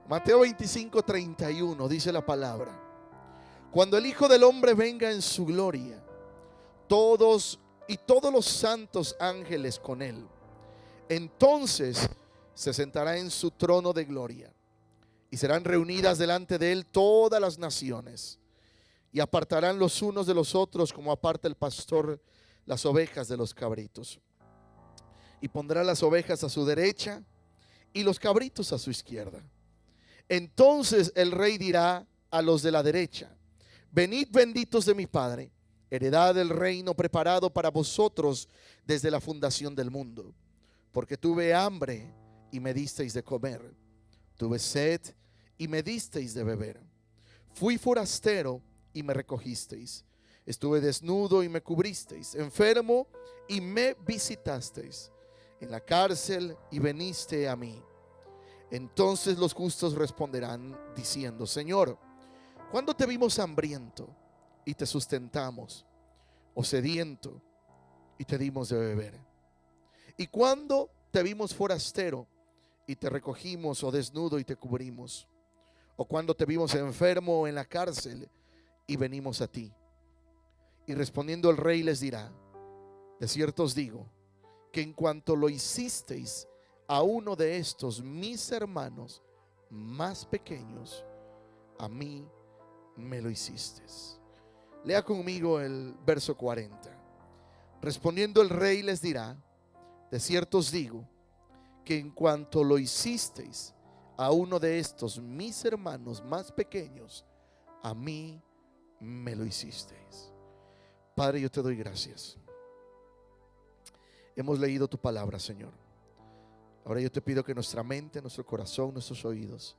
Mateo 25:31 dice la palabra: cuando el Hijo del Hombre venga en su gloria, todos los santos ángeles con él, entonces se sentará en su trono de gloria, y serán reunidas delante de él todas las naciones, y apartarán los unos de los otros como aparta el pastor las ovejas de los cabritos, y pondrá las ovejas a su derecha y los cabritos a su izquierda. Entonces el rey dirá a los de la derecha: venid, benditos de mi Padre, heredad del reino preparado para vosotros desde la fundación del mundo. Porque tuve hambre y me disteis de comer, tuve sed y me disteis de beber, fui forastero y me recogisteis, estuve desnudo y me cubristeis, enfermo y me visitasteis, en la cárcel y veniste a mí. Entonces los justos responderán diciendo: Señor, ¿cuándo te vimos hambriento y te sustentamos, o sediento y te dimos de beber? ¿Y cuándo te vimos forastero y te recogimos, o desnudo y te cubrimos? ¿O cuándo te vimos enfermo o en la cárcel y venimos a ti? Y respondiendo el rey les dirá: de cierto os digo que en cuanto lo hicisteis a uno de estos mis hermanos más pequeños, a mí me lo hicisteis. Lea conmigo el verso 40. Respondiendo el rey les dirá: de cierto os digo que en cuanto lo hicisteis a uno de estos mis hermanos más pequeños, a mí me lo hicisteis. Padre, yo te doy gracias. Hemos leído tu palabra, Señor. Ahora yo te pido que nuestra mente, nuestro corazón, nuestros oídos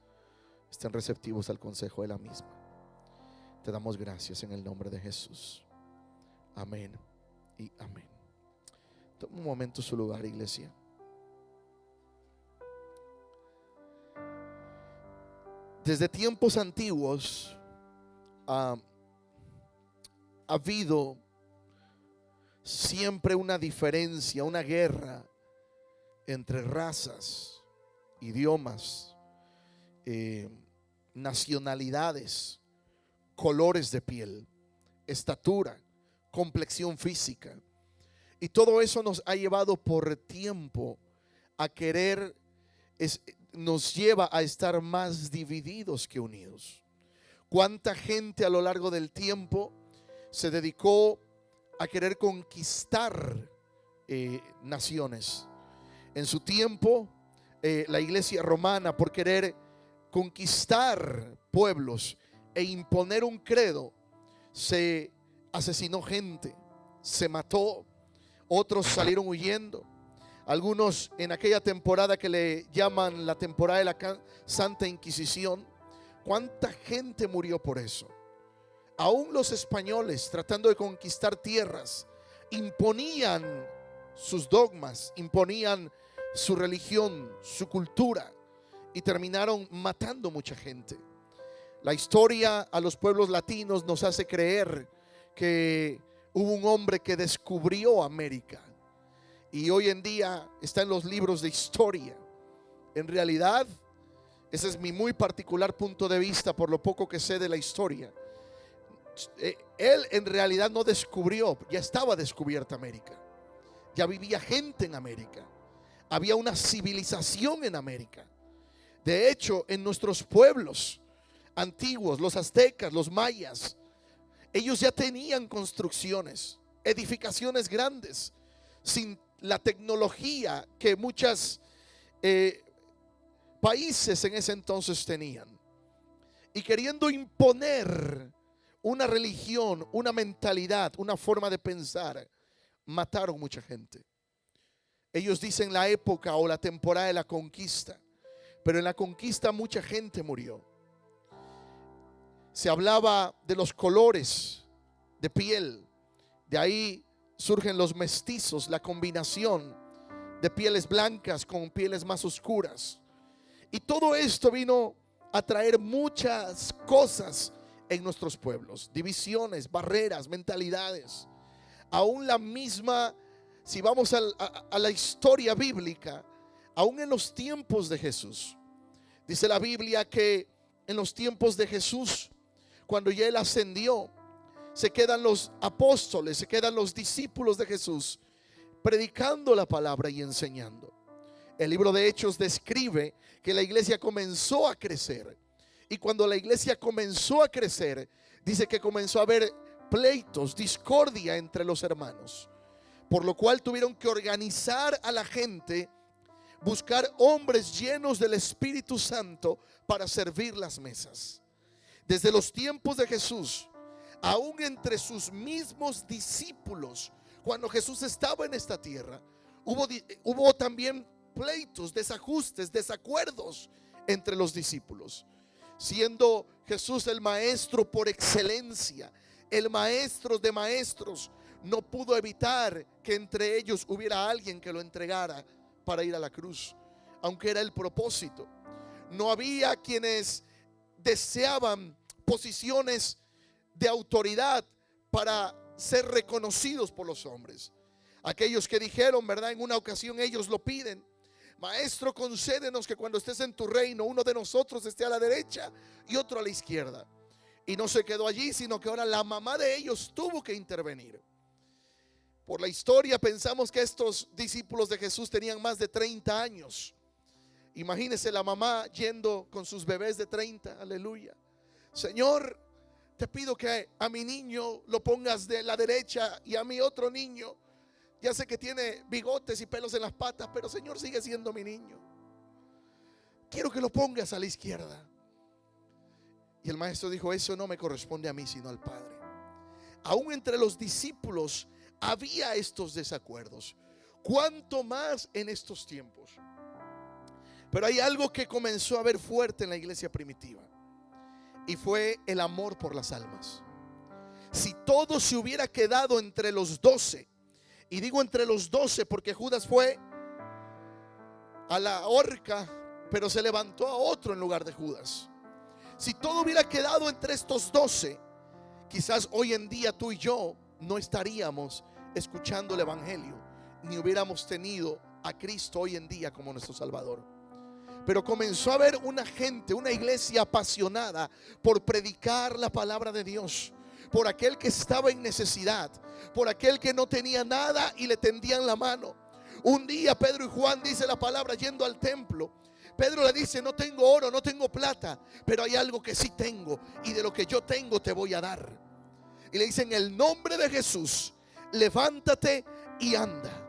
estén receptivos al consejo de la misma. Te damos gracias en el nombre de Jesús. Amén y amén. Toma un momento su lugar, iglesia. Desde tiempos antiguos ha habido siempre una diferencia, una guerra entre razas, idiomas, nacionalidades, colores de piel, estatura, complexión física. Y todo eso nos ha llevado por tiempo a querer, nos lleva a estar más divididos que unidos. ¿Cuánta gente a lo largo del tiempo se dedicó a querer conquistar naciones? En su tiempo, la iglesia romana, por querer conquistar pueblos e imponer un credo, se asesinó gente, se mató, otros salieron huyendo. Algunos en aquella temporada que le llaman la temporada de la Santa Inquisición, ¿cuánta gente murió por eso? Aún los españoles, tratando de conquistar tierras, imponían sus dogmas, imponían su religión, su cultura, y terminaron matando mucha gente. La historia a los pueblos latinos nos hace creer que hubo un hombre que descubrió América, y hoy en día está en los libros de historia. En realidad, ese es mi muy particular punto de vista por lo poco que sé de la historia. Él en realidad no descubrió, ya estaba descubierta América. Ya vivía gente en América. Había una civilización en América. De hecho, en nuestros pueblos antiguos, los aztecas, los mayas, ellos ya tenían construcciones, edificaciones grandes, sin la tecnología que muchos países en ese entonces tenían. Y queriendo imponer una religión, una mentalidad, una forma de pensar, mataron mucha gente. Ellos dicen la época o la temporada de la conquista, pero en la conquista mucha gente murió. Se hablaba de los colores de piel, de ahí surgen los mestizos, la combinación de pieles blancas con pieles más oscuras. Y todo esto vino a traer muchas cosas en nuestros pueblos, divisiones, barreras, mentalidades. Aún la misma, si vamos a la historia bíblica, aún en los tiempos de Jesús, Dice la Biblia que en los tiempos de Jesús, cuando ya Él ascendió, se quedan los apóstoles, se quedan los discípulos de Jesús predicando la palabra y enseñando. El libro de Hechos describe que la iglesia comenzó a crecer. Y cuando la iglesia comenzó a crecer, dice que comenzó a haber pleitos, discordia entre los hermanos. Por lo cual tuvieron que organizar a la gente, buscar hombres llenos del Espíritu Santo para servir las mesas. Desde los tiempos de Jesús, aún entre sus mismos discípulos, cuando Jesús estaba en esta tierra, hubo también pleitos, desajustes, desacuerdos entre los discípulos. Siendo Jesús el maestro por excelencia, el maestro de maestros, no pudo evitar que entre ellos hubiera alguien que lo entregara para ir a la cruz, aunque era el propósito. No había quienes deseaban posiciones de autoridad para ser reconocidos por los hombres. Aquellos que dijeron, ¿verdad? En una ocasión ellos lo piden: Maestro, concédenos que cuando estés en tu reino, uno de nosotros esté a la derecha y otro a la izquierda. Y no se quedó allí, sino que ahora la mamá de ellos tuvo que intervenir. Por la historia pensamos que estos discípulos de Jesús tenían más de 30 años. Imagínense la mamá yendo con sus bebés de 30, aleluya. Señor, te pido que a mi niño lo pongas de la derecha y a mi otro niño, ya sé que tiene bigotes y pelos en las patas, pero Señor, sigue siendo mi niño. Quiero que lo pongas a la izquierda. Y el maestro dijo: eso no me corresponde a mí, sino al Padre. Aún entre los discípulos había estos desacuerdos, cuánto más en estos tiempos. Pero hay algo que comenzó a ver fuerte en la iglesia primitiva, y fue el amor por las almas. Si todo se hubiera quedado entre los 12, y digo entre los 12 porque Judas fue a la horca, pero se levantó a otro en lugar de Judas. Si todo hubiera quedado entre estos 12, quizás hoy en día tú y yo no estaríamos escuchando el evangelio, ni hubiéramos tenido a Cristo hoy en día como nuestro Salvador. Pero comenzó a haber una gente, una iglesia apasionada por predicar la palabra de Dios, por aquel que estaba en necesidad, por aquel que no tenía nada y le tendían la mano. Un día Pedro y Juan, dice la palabra, yendo al templo, Pedro le dice: no tengo oro, no tengo plata, pero hay algo que sí tengo, y de lo que yo tengo te voy a dar. Y le dice: en el nombre de Jesús, levántate y anda.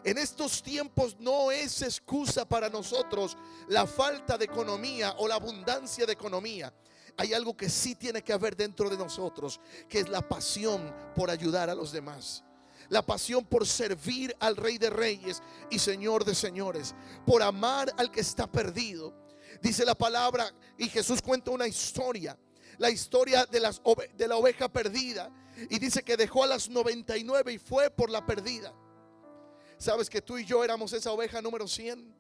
En estos tiempos no es excusa para nosotros la falta de economía o la abundancia de economía. Hay algo que sí tiene que haber dentro de nosotros, que es la pasión por ayudar a los demás. La pasión por servir al Rey de Reyes y Señor de Señores, por amar al que está perdido. Dice la palabra, y Jesús cuenta una historia, la historia de la oveja perdida, y dice que dejó a las 99 y fue por la perdida. ¿Sabes que tú y yo éramos esa oveja número 100?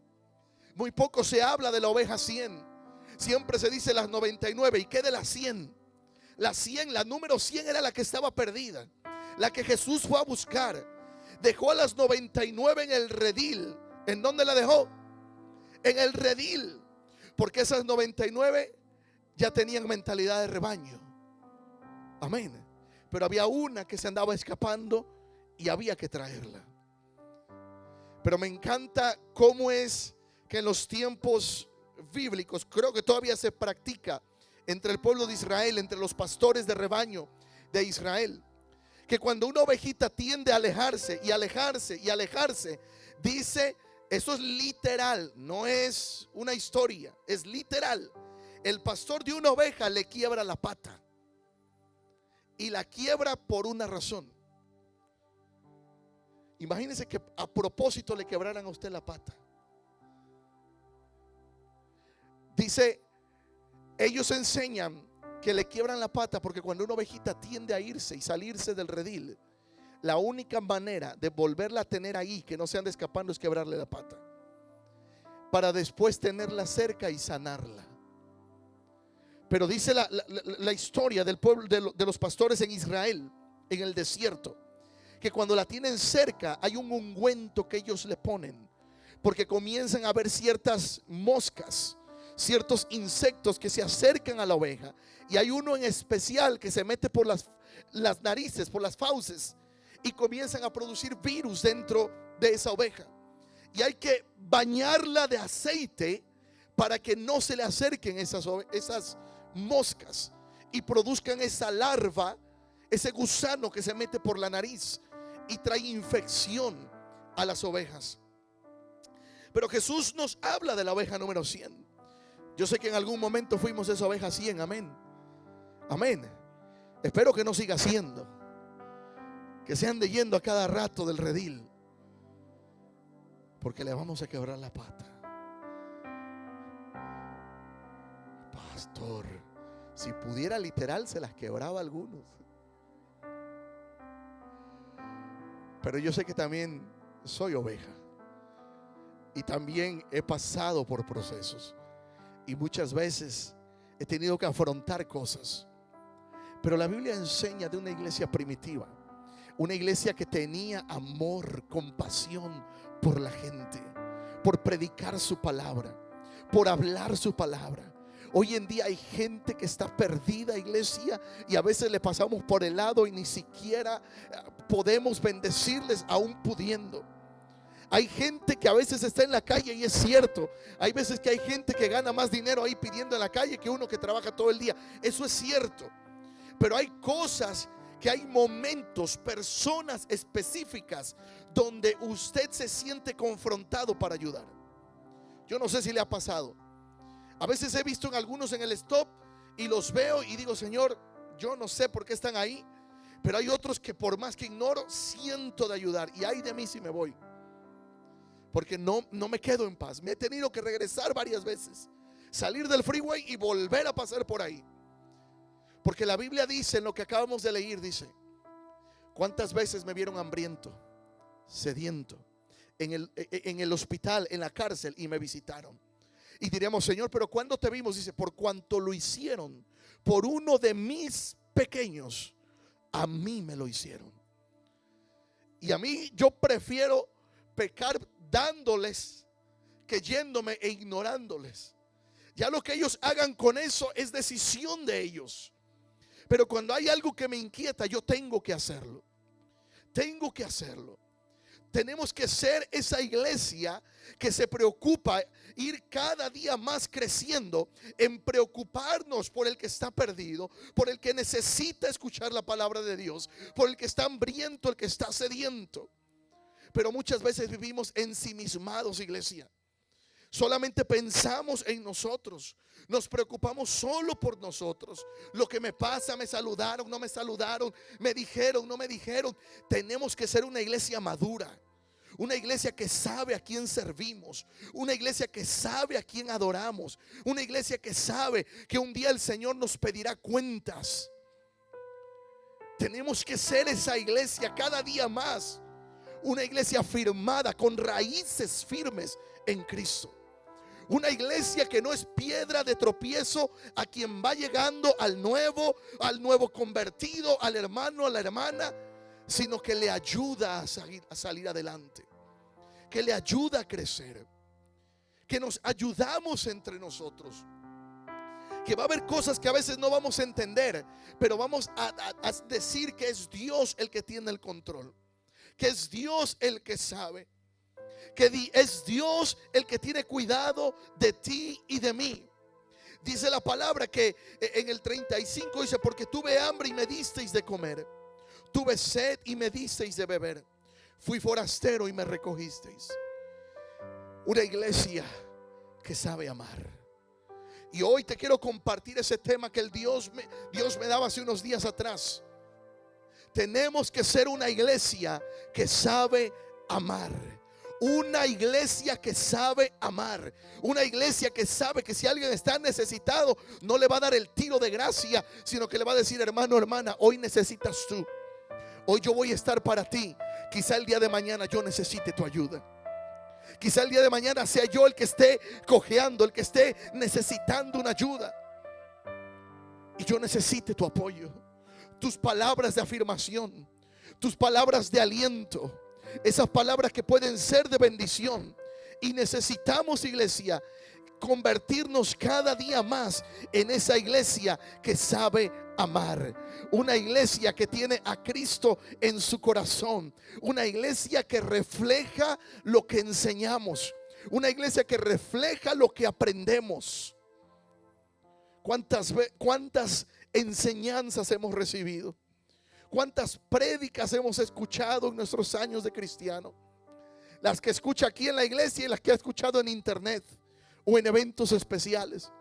Muy poco se habla de la oveja 100. Siempre se dice las 99. ¿Y qué de las 100? La 100, la número 100 era la que estaba perdida, la que Jesús fue a buscar. Dejó a las 99 en el redil. ¿En dónde la dejó? En el redil. Porque esas 99 ya tenían mentalidad de rebaño. Amén. Pero había una que se andaba escapando y había que traerla. Pero me encanta cómo es que en los tiempos bíblicos, creo que todavía se practica entre el pueblo de Israel, entre los pastores de rebaño de Israel, que cuando una ovejita tiende a alejarse y alejarse y alejarse, dice, eso es literal, no es una historia, es literal. El pastor de una oveja le quiebra la pata, y la quiebra por una razón. Imagínense que a propósito le quebraran a usted la pata. Dice, ellos enseñan que le quiebran la pata porque cuando una ovejita tiende a irse y salirse del redil, la única manera de volverla a tener ahí, que no se ande escapando, es quebrarle la pata, para después tenerla cerca y sanarla. Pero dice la historia del pueblo, de los pastores en Israel, en el desierto, que cuando la tienen cerca hay un ungüento que ellos le ponen, porque comienzan a haber ciertas moscas, ciertos insectos que se acercan a la oveja, y hay uno en especial que se mete por las narices, por las fauces, y comienzan a producir virus dentro de esa oveja, y hay que bañarla de aceite para que no se le acerquen esas moscas y produzcan esa larva, ese gusano que se mete por la nariz y trae infección a las ovejas. Pero Jesús nos habla de la oveja número 100. Yo sé que en algún momento fuimos esa oveja 100, amén. Amén. Espero que no siga siendo, que se ande yendo a cada rato del redil, porque le vamos a quebrar la pata. Pastor, si pudiera literal se las quebraba a algunos. Pero yo sé que también soy oveja y también he pasado por procesos, y muchas veces he tenido que afrontar cosas. Pero la Biblia enseña de una iglesia primitiva, una iglesia que tenía amor, compasión por la gente, por predicar su palabra, por hablar su palabra. Hoy en día hay gente que está perdida, iglesia, y a veces le pasamos por el lado y ni siquiera podemos bendecirles aún pudiendo. Hay gente que a veces está en la calle, y es cierto, hay veces que hay gente que gana más dinero ahí pidiendo en la calle que uno que trabaja todo el día. Eso es cierto. Pero hay cosas, que hay momentos, personas específicas donde usted se siente confrontado para ayudar. Yo no sé si le ha pasado. A veces he visto en algunos en el stop y los veo y digo, Señor, yo no sé por qué están ahí. Pero hay otros que por más que ignoro, siento de ayudar, y ay de mí si me voy, porque no me quedo en paz. Me he tenido que regresar varias veces, salir del freeway y volver a pasar por ahí. Porque la Biblia dice, en lo que acabamos de leer, dice: ¿cuántas veces me vieron hambriento, sediento, en el hospital, en la cárcel, y me visitaron? Y diríamos, Señor, pero ¿cuándo te vimos? Dice, por cuanto lo hicieron por uno de mis pequeños, a mí me lo hicieron. Y a mí, yo prefiero pecar dándoles que yéndome e ignorándoles. Ya lo que ellos hagan con eso es decisión de ellos. Pero cuando hay algo que me inquieta, yo tengo que hacerlo. Tengo que hacerlo. Tenemos que ser esa iglesia que se preocupa, ir cada día más creciendo en preocuparnos por el que está perdido, por el que necesita escuchar la palabra de Dios, por el que está hambriento, el que está sediento. Pero muchas veces vivimos ensimismados, iglesia. Solamente pensamos en nosotros. Nos preocupamos solo por nosotros. Lo que me pasa, me saludaron, no me saludaron, me dijeron, no me dijeron. Tenemos que ser una iglesia madura, una iglesia que sabe a quién servimos, una iglesia que sabe a quién adoramos, una iglesia que sabe que un día el Señor nos pedirá cuentas. Tenemos que ser esa iglesia cada día más, una iglesia firmada, con raíces firmes en Cristo. Una iglesia que no es piedra de tropiezo a quien va llegando, al nuevo convertido, al hermano, a la hermana, sino que le ayuda a salir adelante, que le ayuda a crecer, que nos ayudamos entre nosotros. Que va a haber cosas que a veces no vamos a entender, pero vamos a decir que es Dios el que tiene el control, que es Dios el que sabe, que es Dios el que tiene cuidado de ti y de mí. Dice la palabra que en el 35 dice: porque tuve hambre y me disteis de comer, tuve sed y me disteis de beber, fui forastero y me recogisteis. Una iglesia que sabe amar. Y hoy te quiero compartir ese tema que Dios me daba hace unos días atrás. Tenemos que ser una iglesia que sabe amar. Una iglesia que sabe amar. Una iglesia que sabe que si alguien está necesitado, no le va a dar el tiro de gracia, sino que le va a decir: hermano, hermana, hoy necesitas tú. Hoy yo voy a estar para ti. Quizá el día de mañana yo necesite tu ayuda. Quizá el día de mañana sea yo el que esté cojeando, el que esté necesitando una ayuda, y yo necesite tu apoyo, tus palabras de afirmación, tus palabras de aliento, esas palabras que pueden ser de bendición. Y necesitamos, iglesia, convertirnos cada día más en esa iglesia que sabe amar, una iglesia que tiene a Cristo en su corazón, una iglesia que refleja lo que enseñamos, una iglesia que refleja lo que aprendemos. ¿Cuántas enseñanzas hemos recibido? ¿Cuántas prédicas hemos escuchado en nuestros años de cristiano? Las que escucha aquí en la iglesia y las que ha escuchado en internet o en eventos especiales.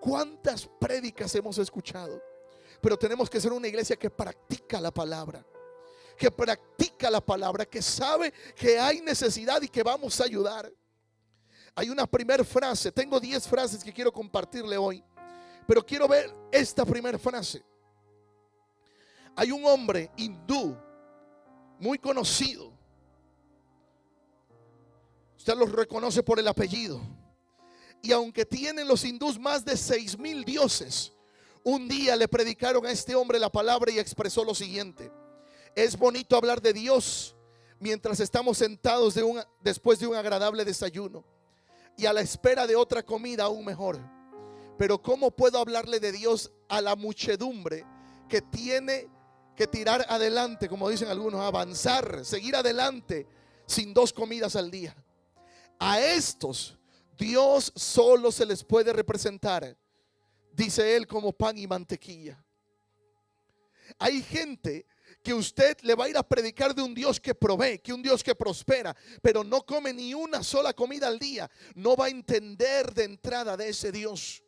¿Cuántas prédicas hemos escuchado? Pero tenemos que ser una iglesia que practica la palabra, que practica la palabra, que sabe que hay necesidad y que vamos a ayudar. Hay una primera frase, tengo 10 frases que quiero compartirle hoy, pero quiero ver esta primera frase. Hay un hombre hindú muy conocido, usted lo reconoce por el apellido, y aunque tienen los hindús más de 6,000 dioses, un día le predicaron a este hombre la palabra y expresó lo siguiente: es bonito hablar de Dios mientras estamos sentados después de un agradable desayuno y a la espera de otra comida aún mejor. Pero ¿cómo puedo hablarle de Dios a la muchedumbre que tiene que tirar adelante, como dicen algunos, avanzar, seguir adelante sin 2 comidas al día? A estos Dios solo se les puede representar, dice él, como pan y mantequilla. Hay gente que usted le va a ir a predicar de un Dios que provee, que un Dios que prospera, pero no come ni una sola comida al día. No va a entender de entrada de ese Dios.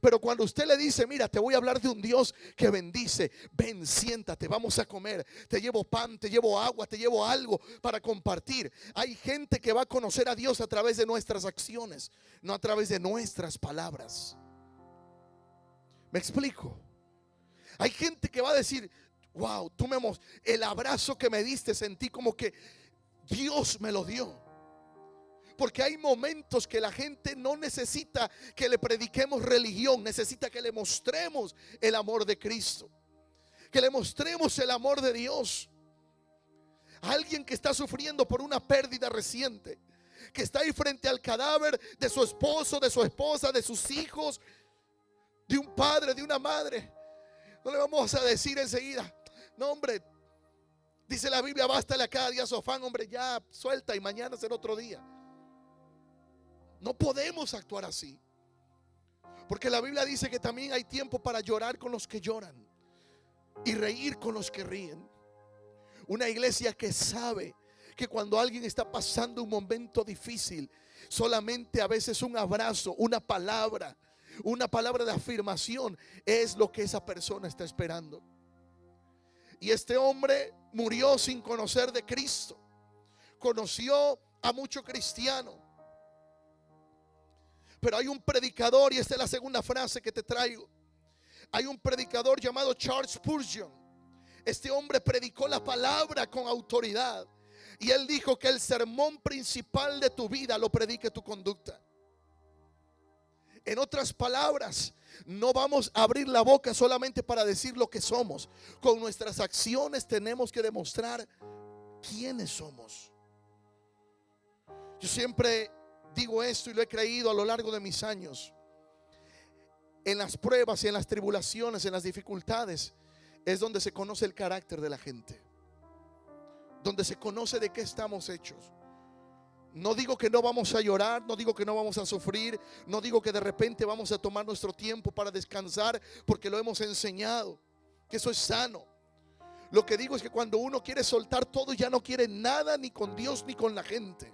Pero cuando usted le dice: mira, te voy a hablar de un Dios que bendice, ven, siéntate, vamos a comer, te llevo pan, te llevo agua, te llevo algo para compartir. Hay gente que va a conocer a Dios a través de nuestras acciones, no a través de nuestras palabras. ¿Me explico? Hay gente que va a decir: wow, el abrazo que me diste, sentí como que Dios me lo dio. Porque hay momentos que la gente no necesita que le prediquemos religión, necesita que le mostremos el amor de Cristo, que le mostremos el amor de Dios. Alguien que está sufriendo por una pérdida reciente, que está ahí frente al cadáver de su esposo, de su esposa, de sus hijos, de un padre, de una madre. No le vamos a decir enseguida: no, hombre, dice la Biblia, bástale a cada día su afán, hombre, ya suelta y mañana será otro día. No podemos actuar así, porque la Biblia dice que también hay tiempo para llorar con los que lloran y reír con los que ríen. Una iglesia que sabe que cuando alguien está pasando un momento difícil, solamente a veces un abrazo, una palabra de afirmación es lo que esa persona está esperando. Y este hombre murió sin conocer de Cristo. Conoció a muchos cristianos, pero hay un predicador, y esta es la segunda frase que te traigo. Hay un predicador llamado Charles Spurgeon. Este hombre predicó la palabra con autoridad, y él dijo que el sermón principal de tu vida lo predique tu conducta. En otras palabras, no vamos a abrir la boca solamente para decir lo que somos. Con nuestras acciones tenemos que demostrar quiénes somos. Yo siempre digo esto y lo he creído a lo largo de mis años. En las pruebas y en las tribulaciones, en las dificultades, es donde se conoce el carácter de la gente, donde se conoce de qué estamos hechos. No digo que no vamos a llorar, no digo que no vamos a sufrir, no digo que de repente vamos a tomar nuestro tiempo para descansar, porque lo hemos enseñado, que eso es sano. Lo que digo es que cuando uno quiere soltar todo, ya no quiere nada ni con Dios ni con la gente.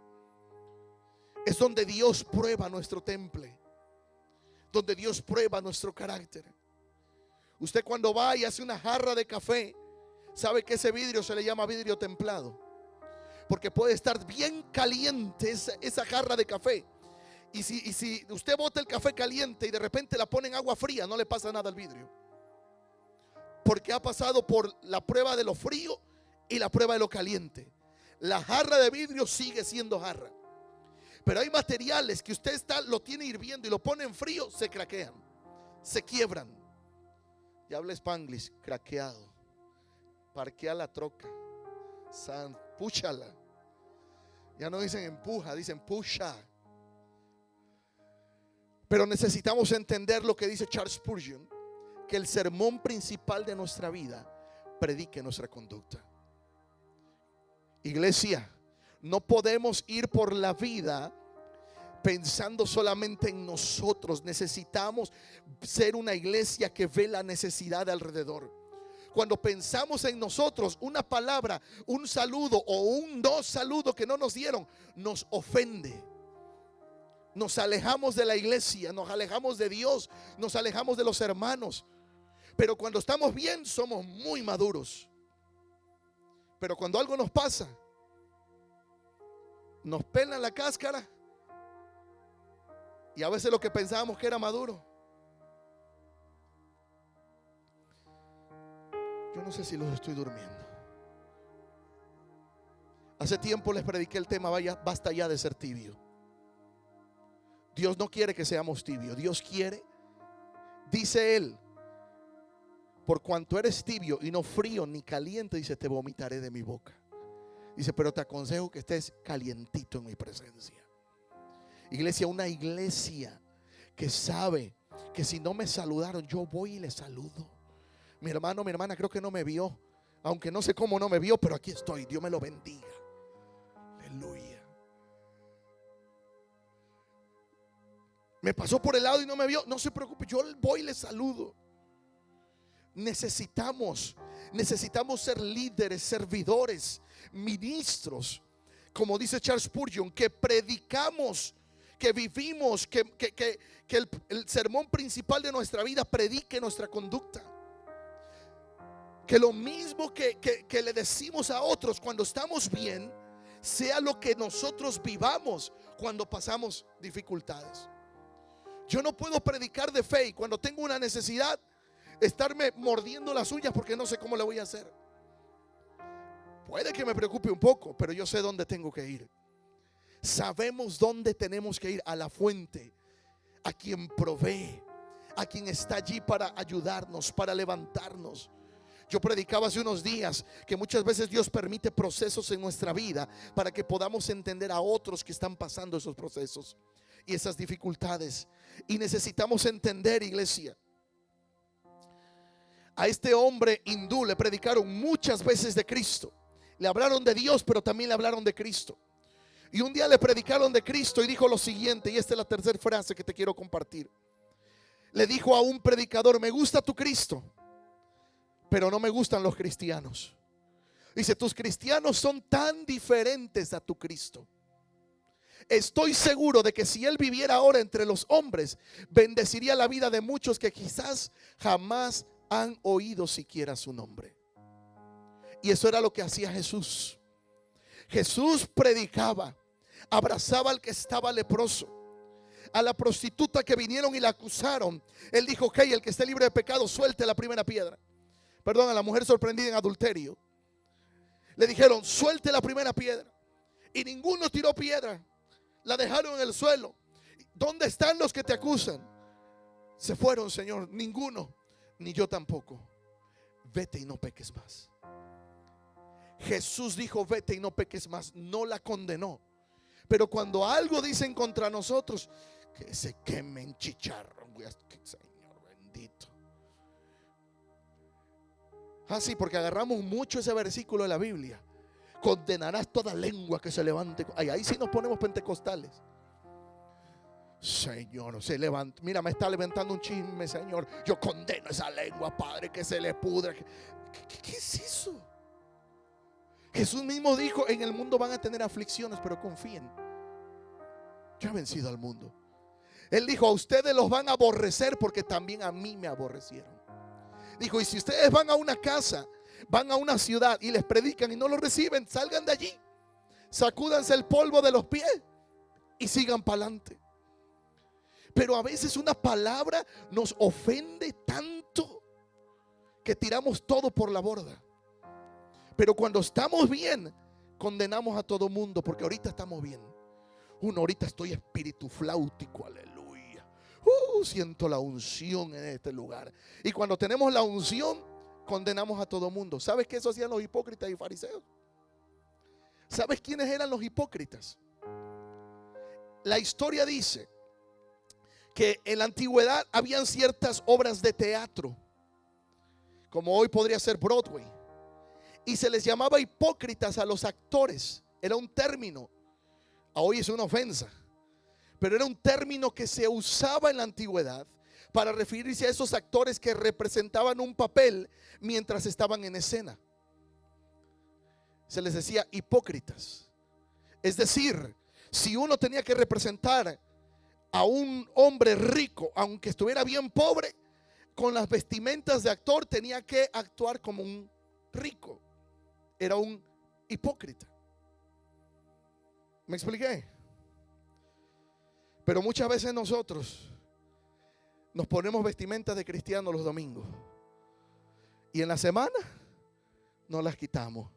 Es donde Dios prueba nuestro temple, donde Dios prueba nuestro carácter. Usted cuando va y hace una jarra de café, sabe que ese vidrio se le llama vidrio templado, porque puede estar bien caliente esa jarra de café. Y si usted bota el café caliente y de repente la pone en agua fría, no le pasa nada al vidrio, porque ha pasado por la prueba de lo frío y la prueba de lo caliente. La jarra de vidrio sigue siendo jarra. Pero hay materiales que usted lo tiene hirviendo y lo pone en frío, se craquean, se quiebran. Ya habla Spanglish, craqueado. Parquea la troca, púchala. Ya no dicen empuja, dicen pusha. Pero necesitamos entender lo que dice Charles Spurgeon, que el sermón principal de nuestra vida predique nuestra conducta. Iglesia, no podemos ir por la vida pensando solamente en nosotros. Necesitamos ser una iglesia que ve la necesidad de alrededor. Cuando pensamos en nosotros, una palabra, un saludo o un no saludo que no nos dieron, nos ofende. Nos alejamos de la iglesia, nos alejamos de Dios, nos alejamos de los hermanos. Pero cuando estamos bien, somos muy maduros. Pero cuando algo nos pasa, nos pelan la cáscara. Y a veces lo que pensábamos que era maduro, yo no sé si los estoy durmiendo. Hace tiempo les prediqué el tema, basta ya de ser tibio. Dios no quiere que seamos tibios. Dios quiere, dice Él, por cuanto eres tibio y no frío ni caliente, dice, te vomitaré de mi boca. Dice, pero te aconsejo que estés calientito en mi presencia. Iglesia, una iglesia que sabe que si no me saludaron, yo voy y le saludo. Mi hermano, mi hermana creo que no me vio, aunque no sé cómo no me vio, pero aquí estoy. Dios me lo bendiga. Aleluya. Me pasó por el lado y no me vio, no se preocupe, yo voy y le saludo. Necesitamos ser líderes, servidores, ministros, como dice Charles Spurgeon, que predicamos, que vivimos, que el sermón principal de nuestra vida predique nuestra conducta. Que lo mismo que le decimos a otros cuando estamos bien, sea lo que nosotros vivamos cuando pasamos dificultades. Yo no puedo predicar de fe y cuando tengo una necesidad estarme mordiendo las uñas porque no sé cómo le voy a hacer. Puede que me preocupe un poco, pero yo sé dónde tengo que ir. Sabemos dónde tenemos que ir, a la fuente, a quien provee, a quien está allí para ayudarnos, para levantarnos. Yo predicaba hace unos días que muchas veces Dios permite procesos en nuestra vida para que podamos entender a otros que están pasando esos procesos y esas dificultades. Y necesitamos entender, iglesia, a este hombre hindú le predicaron muchas veces de Cristo. Le hablaron de Dios, pero también le hablaron de Cristo. Y un día le predicaron de Cristo y dijo lo siguiente, y esta es la tercera frase que te quiero compartir. Le dijo a un predicador, me gusta tu Cristo, pero no me gustan los cristianos. Dice, tus cristianos son tan diferentes a tu Cristo. Estoy seguro de que si él viviera ahora entre los hombres, bendeciría la vida de muchos que quizás jamás han oído siquiera su nombre. Y eso era lo que hacía Jesús. Jesús predicaba, abrazaba al que estaba leproso, a la prostituta que vinieron y la acusaron. Él dijo, ok, el que esté libre de pecado, suelte la primera piedra. Perdón, a la mujer sorprendida en adulterio. Le dijeron, suelte la primera piedra. Y ninguno tiró piedra. La dejaron en el suelo. ¿Dónde están los que te acusan? Se fueron, Señor. Ninguno, ni yo tampoco. Vete y no peques más. Jesús dijo, vete y no peques más. No la condenó. Pero cuando algo dicen contra nosotros, que se quemen chicharrón. Señor bendito. Así, porque agarramos mucho ese versículo de la Biblia. Condenarás toda lengua que se levante. Ahí sí nos ponemos pentecostales. Señor, se levanta. Mira, me está levantando un chisme, Señor. Yo condeno esa lengua, Padre, que se le pudra. ¿Qué es eso? Jesús mismo dijo, en el mundo van a tener aflicciones, pero confíen, yo he vencido al mundo. Él dijo, a ustedes los van a aborrecer porque también a mí me aborrecieron. Dijo, y si ustedes van a una casa, van a una ciudad y les predican y no lo reciben, salgan de allí, sacúdanse el polvo de los pies y sigan para adelante. Pero a veces una palabra nos ofende tanto que tiramos todo por la borda. Pero cuando estamos bien, condenamos a todo mundo, porque ahorita estamos bien. Ahorita estoy espíritu flautico, aleluya. Siento la unción en este lugar. Y cuando tenemos la unción, condenamos a todo mundo. ¿Sabes qué eso hacían los hipócritas y fariseos? ¿Sabes quiénes eran los hipócritas? La historia dice que en la antigüedad habían ciertas obras de teatro, como hoy podría ser Broadway, y se les llamaba hipócritas a los actores. Era un término, hoy es una ofensa, pero era un término que se usaba en la antigüedad para referirse a esos actores que representaban un papel mientras estaban en escena. Se les decía hipócritas. Es decir, si uno tenía que representar a un hombre rico, aunque estuviera bien pobre, con las vestimentas de actor tenía que actuar como un rico. Era un hipócrita. ¿Me expliqué? Pero muchas veces nosotros nos ponemos vestimentas de cristiano los domingos y en la semana nos las quitamos.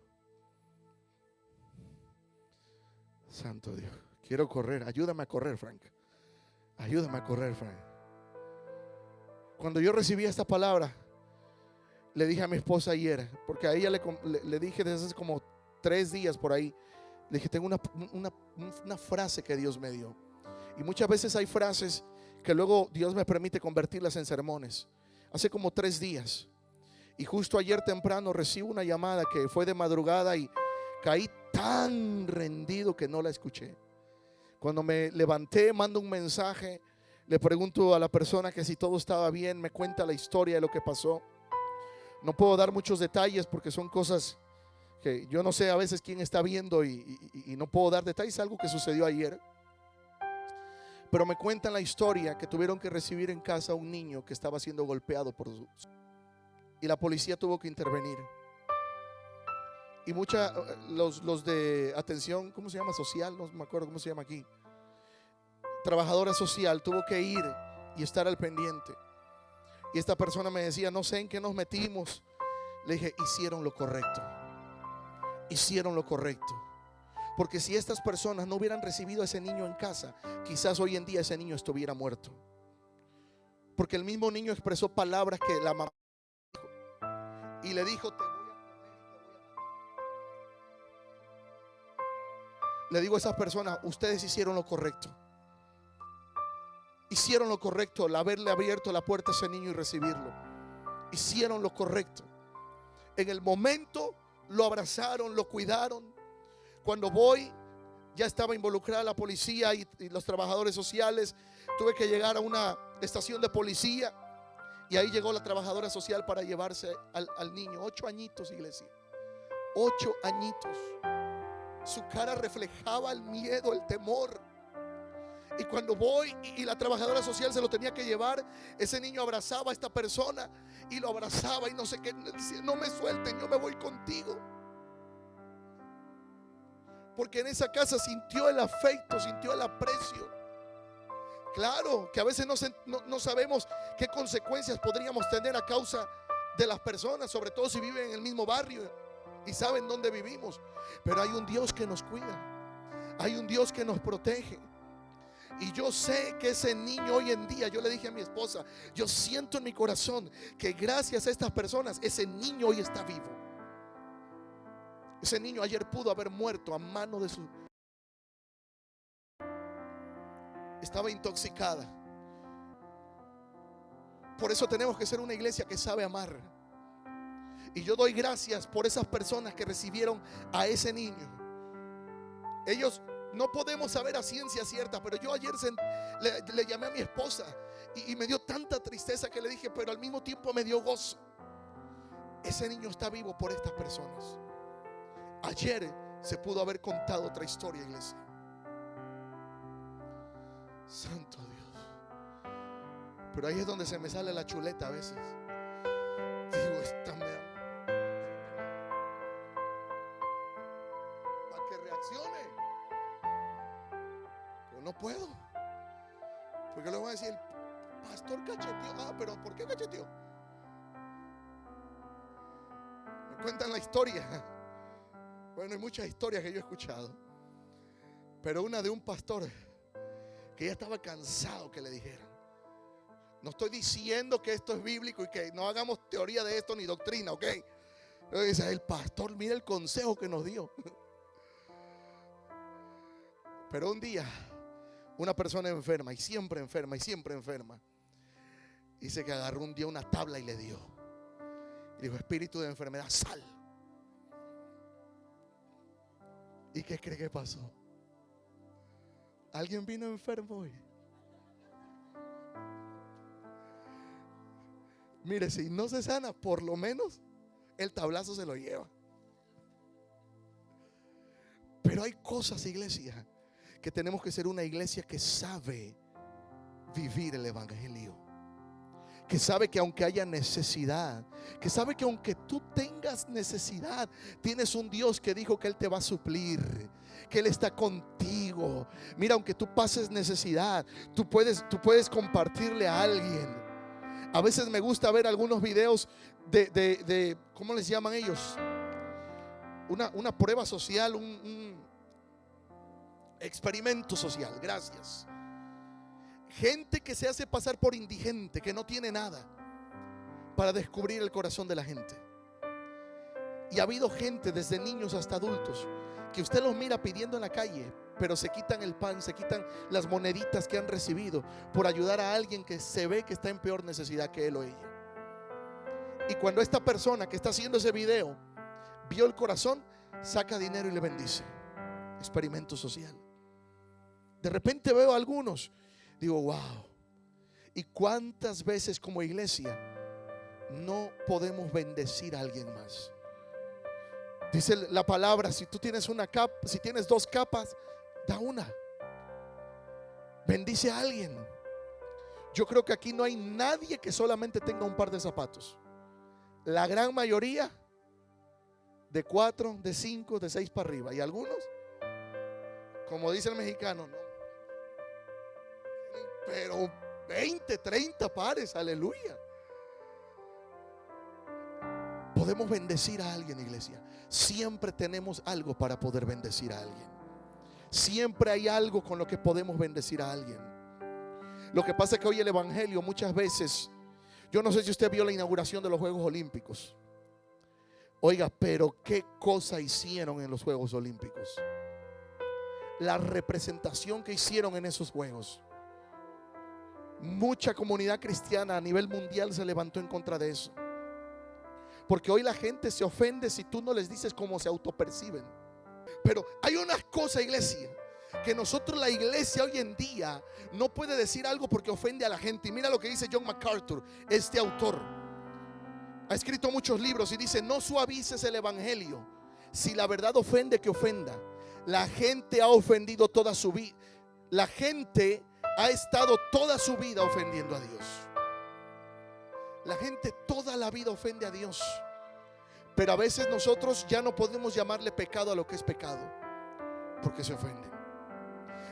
Santo Dios, quiero correr. Ayúdame a correr, Frank. Ayúdame a correr, Frank. Cuando yo recibí esta palabra, le dije a mi esposa ayer, porque a ella le dije desde hace como 3 días por ahí, le dije, tengo una frase que Dios me dio. Y muchas veces hay frases que luego Dios me permite convertirlas en sermones. Hace como 3 días, y justo ayer temprano recibo una llamada que fue de madrugada y caí tan rendido que no la escuché. Cuando me levanté, mando un mensaje, le pregunto a la persona que si todo estaba bien, me cuenta la historia de lo que pasó. No puedo dar muchos detalles porque son cosas que yo no sé a veces quién está viendo y no puedo dar detalles. Algo que sucedió ayer. Pero me cuentan la historia que tuvieron que recibir en casa a un niño que estaba siendo golpeado y la policía tuvo que intervenir. Y los de atención, ¿cómo se llama? Social, no me acuerdo cómo se llama aquí. Trabajadora social tuvo que ir y estar al pendiente. Y esta persona me decía, no sé en qué nos metimos. Le dije, hicieron lo correcto. Hicieron lo correcto. Porque si estas personas no hubieran recibido a ese niño en casa, quizás hoy en día ese niño estuviera muerto. Porque el mismo niño expresó palabras que la mamá dijo. Y le dijo, te voy a comer y te voy a matar. Le digo a esas personas, ustedes hicieron lo correcto. Hicieron lo correcto al haberle abierto la puerta a ese niño y recibirlo. Hicieron lo correcto. En el momento lo abrazaron, lo cuidaron. Cuando voy, ya estaba involucrada la policía y los trabajadores sociales. Tuve que llegar a una estación de policía y ahí llegó la trabajadora social para llevarse al niño. 8 añitos, iglesia. 8 añitos. Su cara reflejaba el miedo, el temor. Y cuando voy y la trabajadora social se lo tenía que llevar, ese niño abrazaba a esta persona y lo abrazaba y no sé qué, decía, no me suelten, yo me voy contigo. Porque en esa casa sintió el afecto, sintió el aprecio. Claro que a veces no sabemos qué consecuencias podríamos tener a causa de las personas, sobre todo si viven en el mismo barrio y saben dónde vivimos. Pero hay un Dios que nos cuida, hay un Dios que nos protege. Y yo sé que ese niño hoy en día, yo le dije a mi esposa, yo siento en mi corazón que gracias a estas personas, ese niño hoy está vivo. Ese niño ayer pudo haber muerto a mano de su... Estaba intoxicada. Por eso tenemos que ser una iglesia que sabe amar. Y yo doy gracias por esas personas que recibieron a ese niño. Ellos no podemos saber a ciencia cierta, pero yo ayer le llamé a mi esposa y me dio tanta tristeza que le dije, pero al mismo tiempo me dio gozo. Ese niño está vivo por estas personas. Ayer se pudo haber contado otra historia, iglesia. Santo Dios. Pero ahí es donde se me sale la chuleta a veces. Digo, esta me ama para que reaccione. Pero no puedo. Porque luego van a decir, el pastor cacheteó. Ah, pero ¿por qué cacheteó? Me cuentan la historia. Bueno, hay muchas historias que yo he escuchado, pero una de un pastor que ya estaba cansado que le dijeran. No estoy diciendo que esto es bíblico y que no hagamos teoría de esto ni doctrina, ¿ok? Pero dice, el pastor, mira el consejo que nos dio. Pero un día Una persona enferma y siempre enferma y siempre enferma. Dice que agarró un día una tabla y le dio. Y dijo: espíritu de enfermedad, sal. ¿Y qué cree que pasó? ¿Alguien vino enfermo hoy? Mire, si no se sana, por lo menos el tablazo se lo lleva. Pero hay cosas, iglesia, que tenemos que ser una iglesia que sabe vivir el evangelio, que sabe que aunque haya necesidad, que sabe que aunque tú tengas necesidad, tienes un Dios que dijo que Él te va a suplir, que Él está contigo. Mira, aunque tú pases necesidad, tú puedes compartirle a alguien. A veces me gusta ver algunos videos de ¿cómo les llaman ellos? Una prueba social, un experimento social. Gracias. Gente que se hace pasar por indigente, que no tiene nada, para descubrir el corazón de la gente. Y ha habido gente, desde niños hasta adultos, que usted los mira pidiendo en la calle, pero se quitan el pan, se quitan las moneditas que han recibido por ayudar a alguien que se ve que está en peor necesidad que él o ella. Y cuando esta persona que está haciendo ese video vio el corazón, saca dinero y le bendice. Experimento social. De repente veo a algunos, digo: wow. ¿Y cuántas veces como iglesia no podemos bendecir a alguien más? Dice la palabra: si tú tienes una capa, si tienes 2 capas, da una. Bendice a alguien. Yo creo que aquí no hay nadie que solamente tenga un par de zapatos. La gran mayoría de 4, de 5, de 6 para arriba. Y algunos, como dice el mexicano, no, pero 20, 30 pares. Aleluya. Podemos bendecir a alguien, iglesia. Siempre tenemos algo para poder bendecir a alguien. Siempre hay algo con lo que podemos bendecir a alguien. Lo que pasa es que hoy el evangelio muchas veces, yo no sé si usted vio la inauguración de los Juegos Olímpicos. Oiga, pero qué cosa hicieron en los Juegos Olímpicos. La representación que hicieron en esos Juegos. Mucha comunidad cristiana a nivel mundial se levantó en contra de eso. Porque hoy la gente se ofende si tú no les dices cómo se autoperciben. Pero hay unas cosas, iglesia, que nosotros, la iglesia hoy en día, no puede decir algo porque ofende a la gente. Y mira lo que dice John MacArthur, este autor. Ha escrito muchos libros y dice: no suavices el evangelio. Si la verdad ofende, que ofenda. La gente ha ofendido toda su vida. La gente ha estado toda su vida ofendiendo a Dios. La gente toda la vida ofende a Dios. Pero a veces nosotros ya no podemos llamarle pecado a lo que es pecado, porque se ofenden.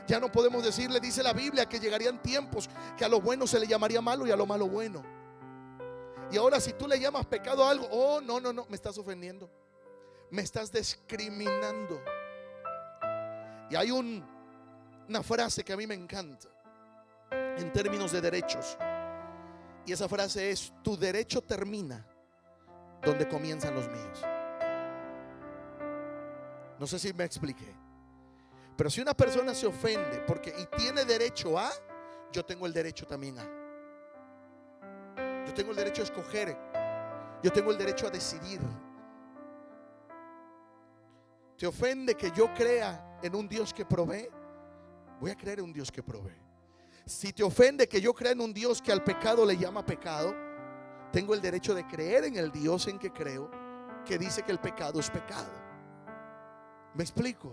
Ya no podemos decirle, dice la Biblia, que llegarían tiempos que a lo bueno se le llamaría malo y a lo malo bueno. Y ahora si tú le llamas pecado a algo, oh, no, me estás ofendiendo, me estás discriminando. Y hay una frase que a mí me encanta en términos de derechos. Y esa frase es: tu derecho termina donde comienzan los míos. No sé si me expliqué. Pero si una persona se ofende y tiene derecho a, yo tengo el derecho también a. Yo tengo el derecho a escoger. Yo tengo el derecho a decidir. ¿Te ofende que yo crea en un Dios que provee? Voy a creer en un Dios que provee. Si te ofende que yo crea en un Dios que al pecado le llama pecado, tengo el derecho de creer en el Dios en que creo, que dice que el pecado es pecado. ¿Me explico?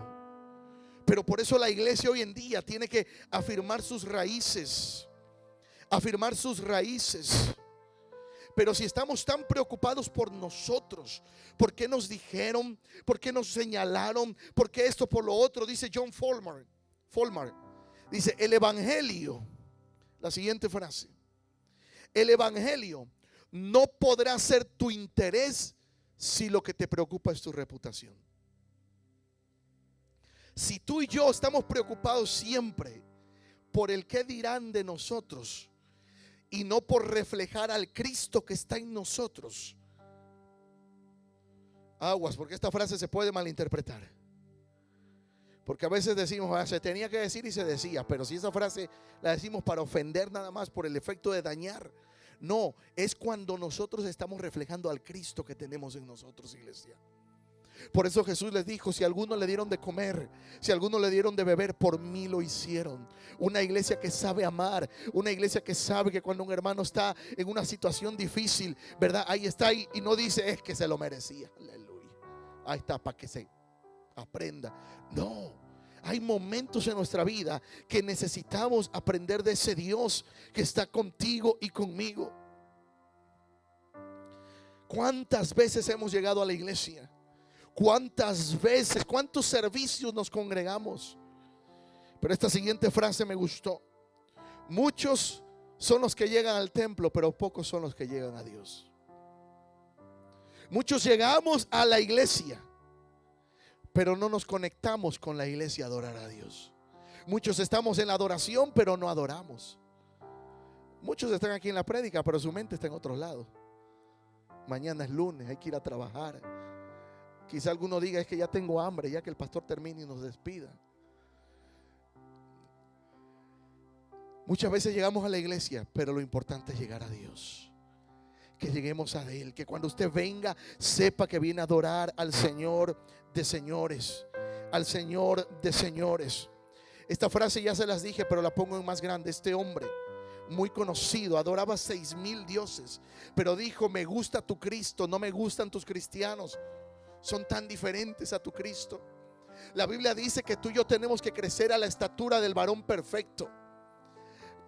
Pero por eso la iglesia hoy en día tiene que afirmar sus raíces. Afirmar sus raíces. Pero si estamos tan preocupados por nosotros, ¿por qué nos dijeron? ¿Por qué nos señalaron? ¿Por qué esto, por lo otro? Dice John Folmar. Dice: el evangelio, la siguiente frase: el evangelio no podrá ser tu interés si lo que te preocupa es tu reputación. Si tú y yo estamos preocupados siempre por el qué dirán de nosotros y no por reflejar al Cristo que está en nosotros, aguas, porque esta frase se puede malinterpretar. Porque a veces decimos, se tenía que decir y se decía, pero si esa frase la decimos para ofender nada más por el efecto de dañar. No, es cuando nosotros estamos reflejando al Cristo que tenemos en nosotros, iglesia. Por eso Jesús les dijo, si a alguno le dieron de comer, si a alguno le dieron de beber, por mí lo hicieron. Una iglesia que sabe amar, una iglesia que sabe que cuando un hermano está en una situación difícil, ¿verdad? Ahí está y no dice, es que se lo merecía. Aleluya. Ahí está, para que se aprenda. No, hay momentos en nuestra vida que necesitamos aprender de ese Dios que está contigo y conmigo. ¿Cuántas veces hemos llegado a la iglesia? ¿Cuántas veces, cuántos servicios nos congregamos? Pero esta siguiente frase me gustó. Muchos son los que llegan al templo, pero pocos son los que llegan a Dios. Muchos llegamos a la iglesia, pero no nos conectamos con la iglesia a adorar a Dios. Muchos estamos en la adoración, pero no adoramos. Muchos están aquí en la prédica, pero su mente está en otros lados. Mañana es lunes, hay que ir a trabajar. Quizá alguno diga, es que ya tengo hambre, ya que el pastor termine y nos despida. Muchas veces llegamos a la iglesia, pero lo importante es llegar a Dios. Que lleguemos a Él, que cuando usted venga, sepa que viene a adorar al Señor de señores, al Señor de señores. Esta frase ya se las dije, pero la pongo en más grande. Este hombre muy conocido, adoraba 6,000 dioses, pero dijo, me gusta tu Cristo, no me gustan tus cristianos. Son tan diferentes a tu Cristo. La Biblia dice que tú y yo tenemos que crecer a la estatura del varón perfecto.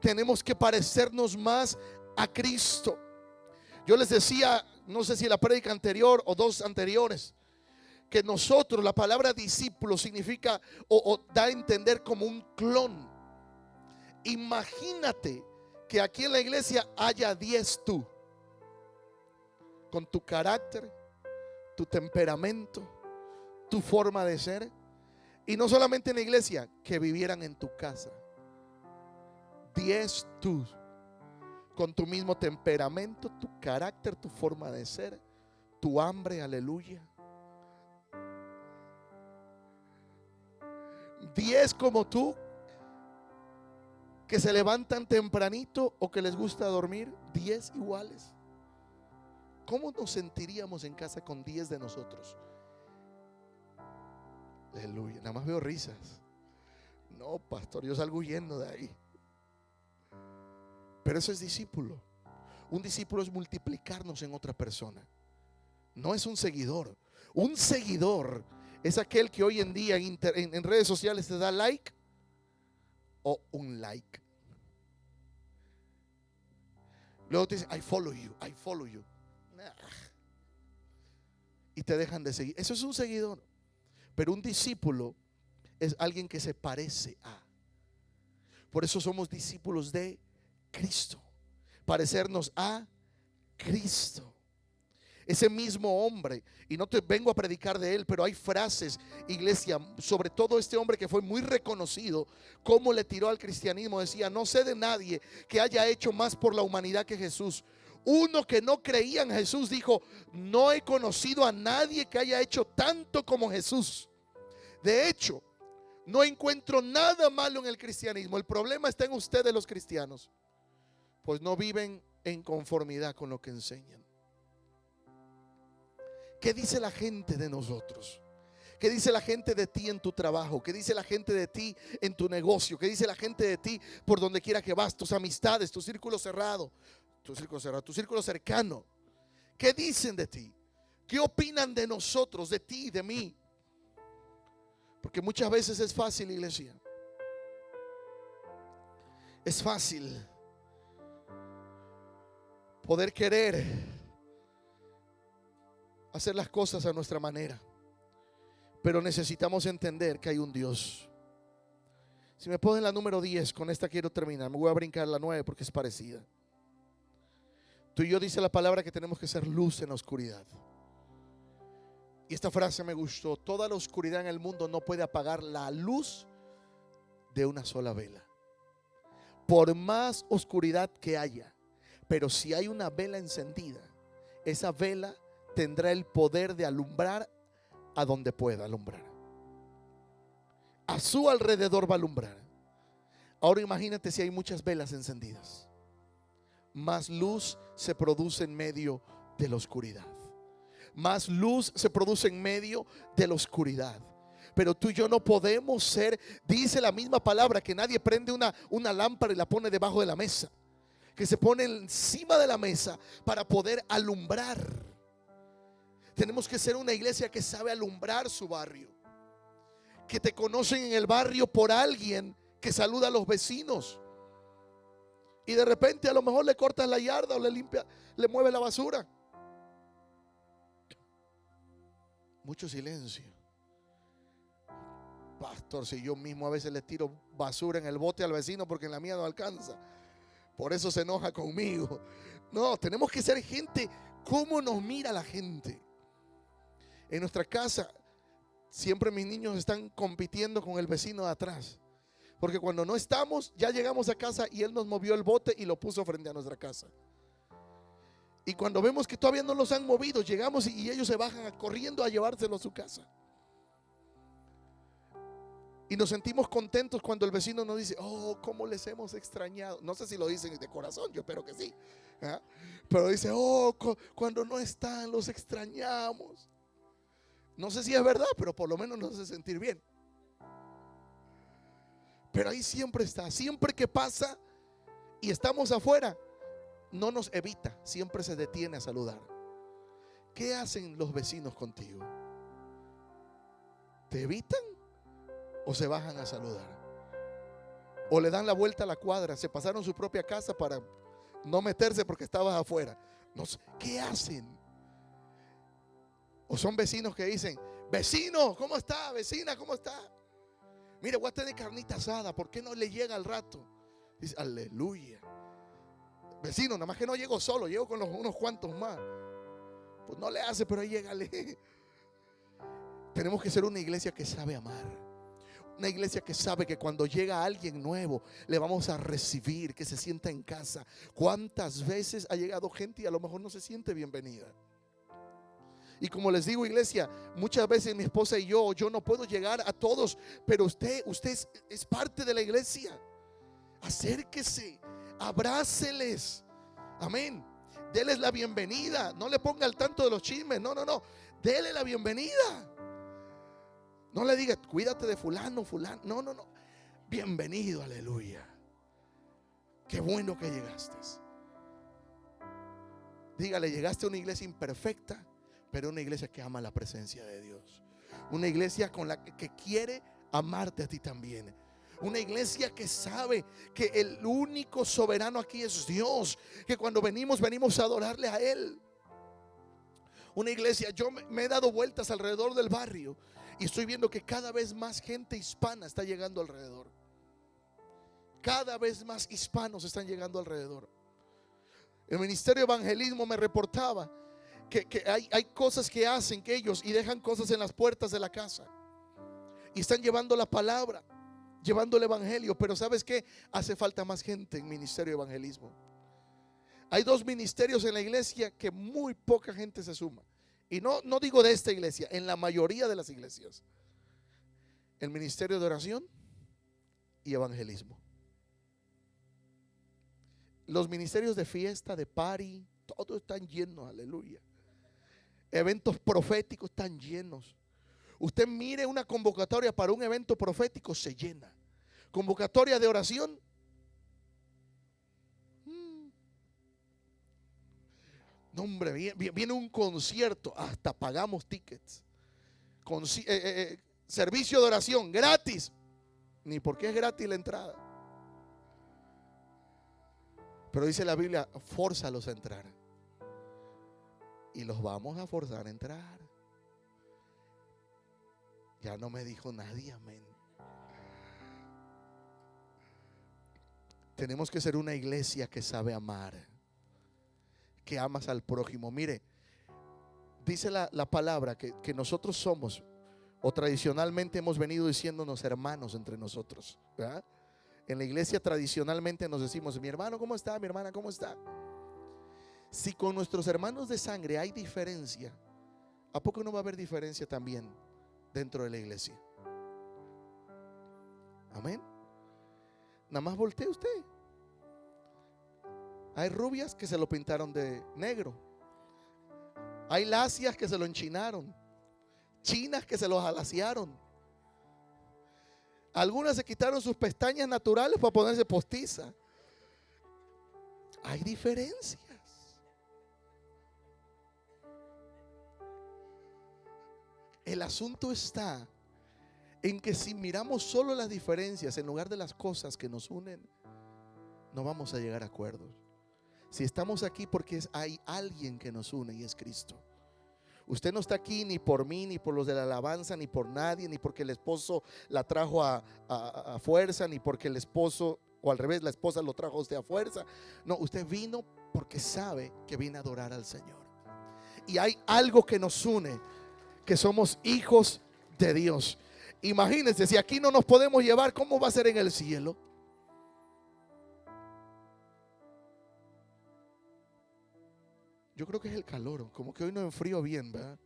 Tenemos que parecernos más a Cristo. Yo les decía, no sé si la prédica anterior o dos anteriores, que nosotros, la palabra discípulo significa o da a entender como un clon. Imagínate que aquí en la iglesia haya 10 tú, con tu carácter, tu temperamento, tu forma de ser. Y no solamente en la iglesia, que vivieran en tu casa. 10 tú, con tu mismo temperamento, tu carácter, tu forma de ser, tu hambre, aleluya. 10 como tú, que se levantan tempranito o que les gusta dormir. 10 iguales. ¿Cómo nos sentiríamos en casa con 10 de nosotros? Aleluya, nada más veo risas. No, pastor, yo salgo huyendo de ahí. Pero eso es discípulo. Un discípulo es multiplicarnos en otra persona. No es un seguidor. Un seguidor es aquel que hoy en día en redes sociales te da like o un like. Luego te dicen, I follow you, I follow you. Y te dejan de seguir. Eso es un seguidor. Pero un discípulo es alguien que se parece a. Por eso somos discípulos de Cristo. Parecernos a Cristo. Ese mismo hombre, y no te vengo a predicar de él, pero hay frases, iglesia, sobre todo este hombre que fue muy reconocido, cómo le tiró al cristianismo. Decía, no sé de nadie que haya hecho más por la humanidad que Jesús. Uno que no creía en Jesús dijo, no he conocido a nadie que haya hecho tanto como Jesús. De hecho, no encuentro nada malo en el cristianismo. El problema está en ustedes, los cristianos, pues no viven en conformidad con lo que enseñan. ¿Qué dice la gente de nosotros? ¿Qué dice la gente de ti en tu trabajo? ¿Qué dice la gente de ti en tu negocio? ¿Qué dice la gente de ti por donde quiera que vas? Tus amistades, tu círculo cerrado, tu círculo cercano. ¿Qué dicen de ti? ¿Qué opinan de nosotros, de ti y de mí? Porque muchas veces es fácil, iglesia. Es fácil poder querer hacer las cosas a nuestra manera, pero necesitamos entender que hay un Dios. Si me ponen la número 10, con esta quiero terminar. Me voy a brincar la 9 porque es parecida. Tú y yo, dice la palabra, que tenemos que ser luz en la oscuridad. Y esta frase me gustó. Toda la oscuridad en el mundo no puede apagar la luz de una sola vela. Por más oscuridad que haya, pero si hay una vela encendida, esa vela tendrá el poder de alumbrar a donde pueda alumbrar. a su alrededor va a alumbrar. Ahora imagínate si hay muchas velas encendidas. Más luz se produce en medio de la oscuridad. Más luz se produce en medio de la oscuridad. Pero tú y yo no podemos ser, dice la misma palabra, que nadie prende una lámpara y la pone debajo de la mesa, que se pone encima de la mesa para poder alumbrar. Tenemos que ser una iglesia que sabe alumbrar su barrio, que te conocen en el barrio por alguien que saluda a los vecinos y de repente a lo mejor le cortas la yarda o le limpia, le mueve la basura. Mucho silencio. Pastor, si yo mismo a veces le tiro basura en el bote al vecino porque en la mía no alcanza, por eso se enoja conmigo. No, tenemos que ser gente. ¿Cómo nos mira la gente? En nuestra casa siempre mis niños están compitiendo con el vecino de atrás, porque cuando no estamos, ya llegamos a casa y él nos movió el bote y lo puso frente a nuestra casa. Y cuando vemos que todavía no los han movido, llegamos y ellos se bajan corriendo a llevárselo a su casa. Y nos sentimos contentos cuando el vecino nos dice: oh, cómo les hemos extrañado. No sé si lo dicen de corazón, yo espero que sí. ¿Ah? Pero dice: oh, cuando no están, los extrañamos. No sé si es verdad, pero por lo menos nos hace sentir bien. Pero ahí siempre está, siempre que pasa y estamos afuera, no nos evita, siempre se detiene a saludar. ¿Qué hacen los vecinos contigo? ¿Te evitan o se bajan a saludar? ¿O le dan la vuelta a la cuadra? Se pasaron su propia casa para no meterse porque estabas afuera. No sé, ¿qué hacen? ¿O son vecinos que dicen: vecino, ¿cómo está? Vecina, ¿cómo está? Mire, voy a tener carnita asada, ¿por qué no le llega al rato? Dice: aleluya. Vecino, nada más que no llego solo, llego con unos cuantos más. Pues no le hace, pero ahí llégale. Tenemos que ser una iglesia que sabe amar. Una iglesia que sabe que cuando llega alguien nuevo le vamos a recibir, que se sienta en casa. ¿Cuántas veces ha llegado gente y a lo mejor no se siente bienvenida? Y como les digo, iglesia, muchas veces mi esposa y yo no puedo llegar a todos, pero usted es parte de la iglesia. Acérquese, abráceles, amén. Déles la bienvenida, no le ponga al tanto de los chismes, no, dele la bienvenida. No le diga: cuídate de fulano, no, bienvenido, aleluya. Qué bueno que llegaste. Dígale: llegaste a una iglesia imperfecta, pero una iglesia que ama la presencia de Dios. Una iglesia con la que quiere amarte a ti también. Una iglesia que sabe que el único soberano aquí es Dios, que cuando venimos a adorarle a Él. Una iglesia, yo me he dado vueltas alrededor del barrio y estoy viendo que cada vez más gente hispana está llegando alrededor. Cada vez más hispanos están llegando alrededor. El ministerio de evangelismo me reportaba que hay cosas que hacen que ellos y dejan cosas en las puertas de la casa y están llevando la palabra, llevando el evangelio. Pero ¿sabes qué? Hace falta más gente en ministerio de evangelismo. Hay dos ministerios en la iglesia que muy poca gente se suma. Y no digo de esta iglesia, en la mayoría de las iglesias: el ministerio de oración y evangelismo. Los ministerios de fiesta, de party, todos están llenos, aleluya. Eventos proféticos están llenos. Usted mire una convocatoria para un evento profético, se llena. Convocatoria de oración, no, hombre, viene un concierto, hasta pagamos tickets. Servicio de oración gratis, ni porque es gratis la entrada. Pero dice la Biblia: fórzalos a entrar. Y los vamos a forzar a entrar. Ya no me dijo nadie amén. Tenemos que ser una iglesia que sabe amar, que amas al prójimo. Mire, dice la palabra que nosotros somos, o tradicionalmente hemos venido diciéndonos hermanos entre nosotros, ¿verdad? En la iglesia tradicionalmente nos decimos: mi hermano, ¿cómo está? Mi hermana, ¿cómo está? Si con nuestros hermanos de sangre hay diferencia, ¿a poco no va a haber diferencia también dentro de la iglesia? Amén. Nada más voltee usted. Hay rubias que se lo pintaron de negro. Hay lacias que se lo enchinaron. Chinas que se lo alaciaron. Algunas se quitaron sus pestañas naturales para ponerse postiza. Hay diferencias. El asunto está en que si miramos solo las diferencias en lugar de las cosas que nos unen, no vamos a llegar a acuerdos. Si estamos aquí porque hay alguien que nos une y es Cristo. Usted no está aquí ni por mí, ni por los de la alabanza, ni por nadie, ni porque el esposo la trajo a fuerza, ni porque el esposo, o al revés, la esposa lo trajo a usted a fuerza. No, usted vino porque sabe que viene a adorar al Señor. Y hay algo que nos une, que somos hijos de Dios. Imagínense, si aquí no nos podemos llevar, ¿cómo va a ser en el cielo? Yo creo que es el calor, como que hoy no enfrío bien, ¿verdad?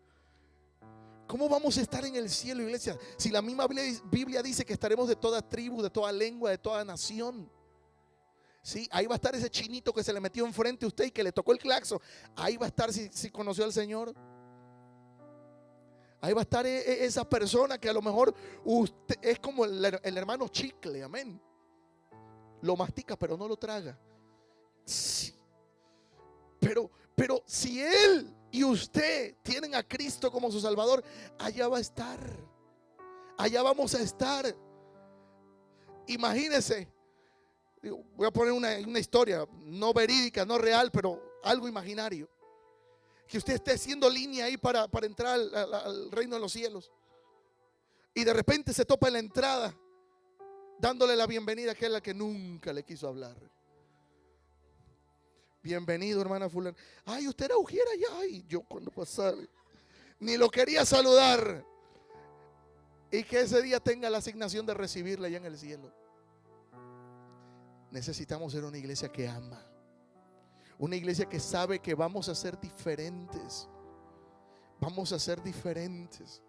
¿Cómo vamos a estar en el cielo, iglesia? Si la misma Biblia dice que estaremos de toda tribu, de toda lengua, de toda nación. Sí, ahí va a estar ese chinito que se le metió enfrente a usted y que le tocó el claxon. Ahí va a estar si conoció al Señor. Ahí va a estar esa persona que a lo mejor usted es como el hermano chicle, amén. Lo mastica pero no lo traga. Sí. Pero si él y usted tienen a Cristo como su Salvador, allá va a estar. Allá vamos a estar. Imagínese. Voy a poner una historia, no verídica, no real, pero algo imaginario. Que usted esté haciendo línea ahí para entrar al reino de los cielos. Y de repente se topa en la entrada, dándole la bienvenida a aquella que nunca le quiso hablar. Bienvenido, hermana fulana. Ay, usted era ujiera ya. Ay, yo cuando pasaba ni lo quería saludar. Y que ese día tenga la asignación de recibirla allá en el cielo. Necesitamos ser una iglesia que ama. Una iglesia que sabe que vamos a ser diferentes. Vamos a ser diferentes.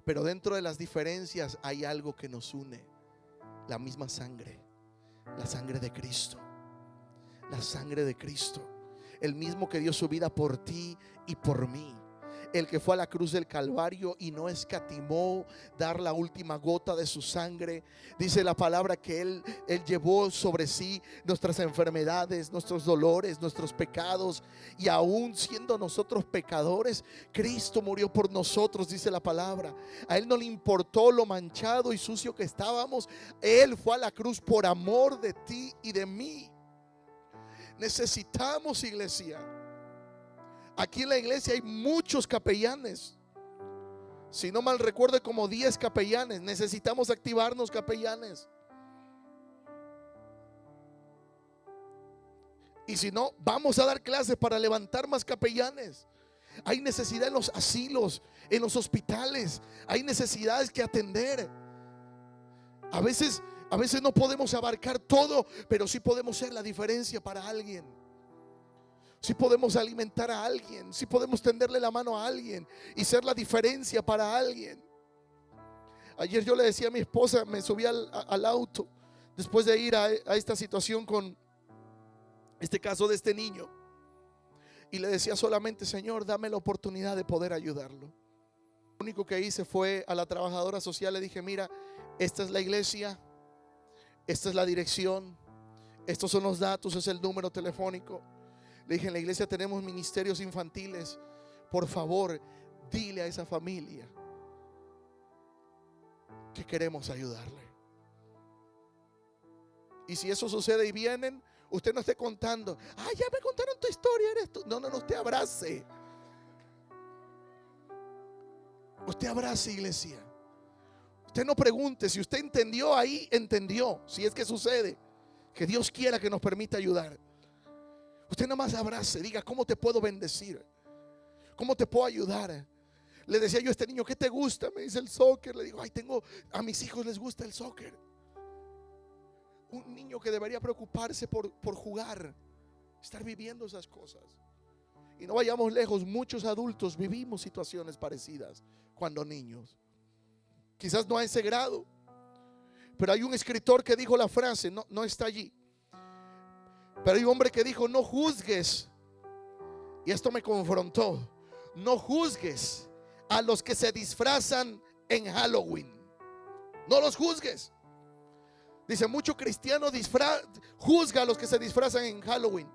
Pero dentro de las diferencias hay algo que nos une. La misma sangre. La sangre de Cristo. La sangre de Cristo. El mismo que dio su vida por ti y por mí. El que fue a la cruz del Calvario y no escatimó dar la última gota de su sangre. Dice la palabra que Él llevó sobre sí nuestras enfermedades, nuestros dolores, nuestros pecados. Y aún siendo nosotros pecadores, Cristo murió por nosotros, dice la palabra. A Él no le importó lo manchado y sucio que estábamos. Él fue a la cruz por amor de ti y de mí. Necesitamos, iglesia. Aquí en la iglesia hay muchos capellanes. Si no mal recuerdo, como 10 capellanes. Necesitamos activarnos, capellanes. Y si no, vamos a dar clases para levantar más capellanes. Hay necesidad en los asilos, en los hospitales. Hay necesidades que atender. A veces no podemos abarcar todo, pero sí podemos ser la diferencia para alguien. Sí podemos alimentar a alguien. Sí podemos tenderle la mano a alguien y ser la diferencia para alguien. Ayer yo le decía a mi esposa, me subí al auto después de ir a esta situación con este caso de este niño, y le decía solamente: Señor, dame la oportunidad de poder ayudarlo. Lo único que hice fue a la trabajadora social, le dije: mira, esta es la iglesia, esta es la dirección, estos son los datos, es el número telefónico. Le dije: en la iglesia tenemos ministerios infantiles. Por favor, dile a esa familia que queremos ayudarle. Y si eso sucede y vienen, usted no esté contando: ah, ya me contaron tu historia, eres tú. No, usted abrace. Usted abrace, iglesia. Usted no pregunte. Si usted entendió, ahí entendió. Si es que sucede, que Dios quiera que nos permita ayudar. Usted nada más abrace, diga: ¿cómo te puedo bendecir? ¿Cómo te puedo ayudar? Le decía yo a este niño: ¿qué te gusta? Me dice: el soccer. Le digo: ay, a mis hijos les gusta el soccer. Un niño que debería preocuparse por jugar, estar viviendo esas cosas. Y no vayamos lejos, muchos adultos vivimos situaciones parecidas cuando niños. Quizás no a ese grado, Pero hay un escritor que dijo la frase, no está allí, pero hay un hombre que dijo: no juzgues. Y esto me confrontó. No juzgues a los que se disfrazan en Halloween. No los juzgues. Dice, mucho cristiano juzga a los que se disfrazan en Halloween.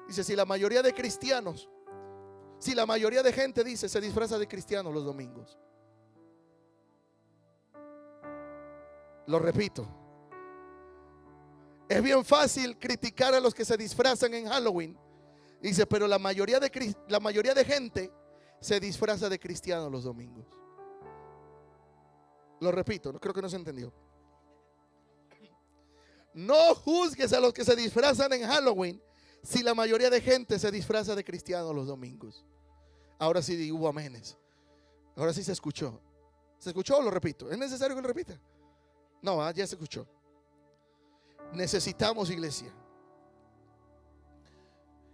Dice, si la mayoría de cristianos, si la mayoría de gente, dice, se disfraza de cristiano los domingos. Lo repito. Es bien fácil criticar a los que se disfrazan en Halloween. Dice, pero la mayoría de gente se disfraza de cristiano los domingos. Lo repito, creo que no se entendió. No juzgues a los que se disfrazan en Halloween si la mayoría de gente se disfraza de cristiano los domingos. Ahora sí hubo amenes. Ahora sí se escuchó. ¿Se escuchó o lo repito? ¿Es necesario que lo repita? No, ya se escuchó. Necesitamos, iglesia.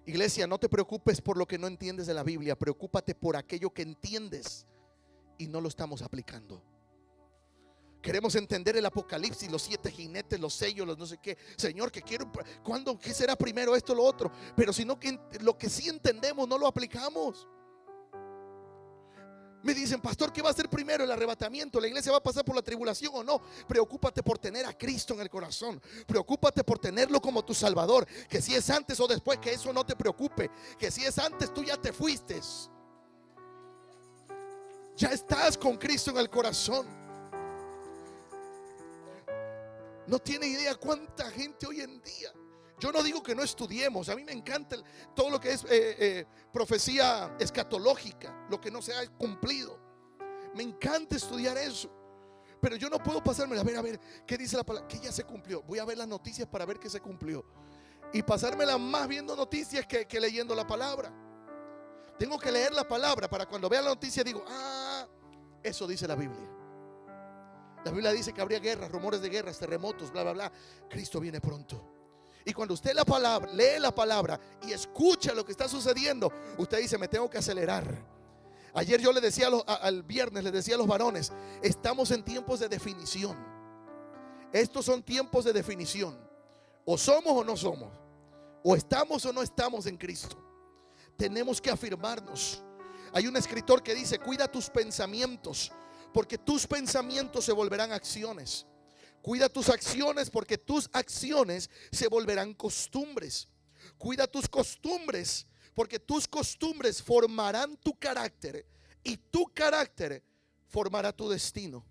Iglesia, no te preocupes por lo que no entiendes de la Biblia. Preocúpate por aquello que entiendes y no lo estamos aplicando. Queremos entender el Apocalipsis, los 7 jinetes, los sellos, los no sé qué. Señor, que quiero, ¿cuándo? ¿Qué será primero esto o lo otro? Pero si no, lo que sí entendemos no lo aplicamos. Me dicen, pastor, ¿qué va a ser primero? El arrebatamiento. ¿La iglesia va a pasar por la tribulación o no? Preocúpate por tener a Cristo en el corazón. Preocúpate por tenerlo como tu Salvador. Que si es antes o después, que eso no te preocupe. Que si es antes, tú ya te fuiste. Ya estás con Cristo en el corazón. No tiene idea cuánta gente hoy en día. Yo no digo que no estudiemos. A mí me encanta todo lo que es profecía escatológica, lo que no se ha cumplido. Me encanta estudiar eso. Pero yo no puedo pasármela a ver qué dice la palabra, que ya se cumplió. Voy a ver las noticias para ver qué se cumplió. Y pasármela más viendo noticias que leyendo la palabra. Tengo que leer la palabra para cuando vea la noticia digo, eso dice la Biblia. La Biblia dice que habría guerras, rumores de guerras, terremotos, bla, bla, bla. Cristo viene pronto. Y cuando usted lee la palabra y escucha lo que está sucediendo, usted dice, me tengo que acelerar. Ayer yo le decía al viernes, le decía a los varones, estamos en tiempos de definición. Estos son tiempos de definición. O somos o no somos. O estamos o no estamos en Cristo. Tenemos que afirmarnos. Hay un escritor que dice, cuida tus pensamientos, porque tus pensamientos se volverán acciones. Cuida tus acciones, porque tus acciones se volverán costumbres. Cuida tus costumbres, porque tus costumbres formarán tu carácter y tu carácter formará tu destino.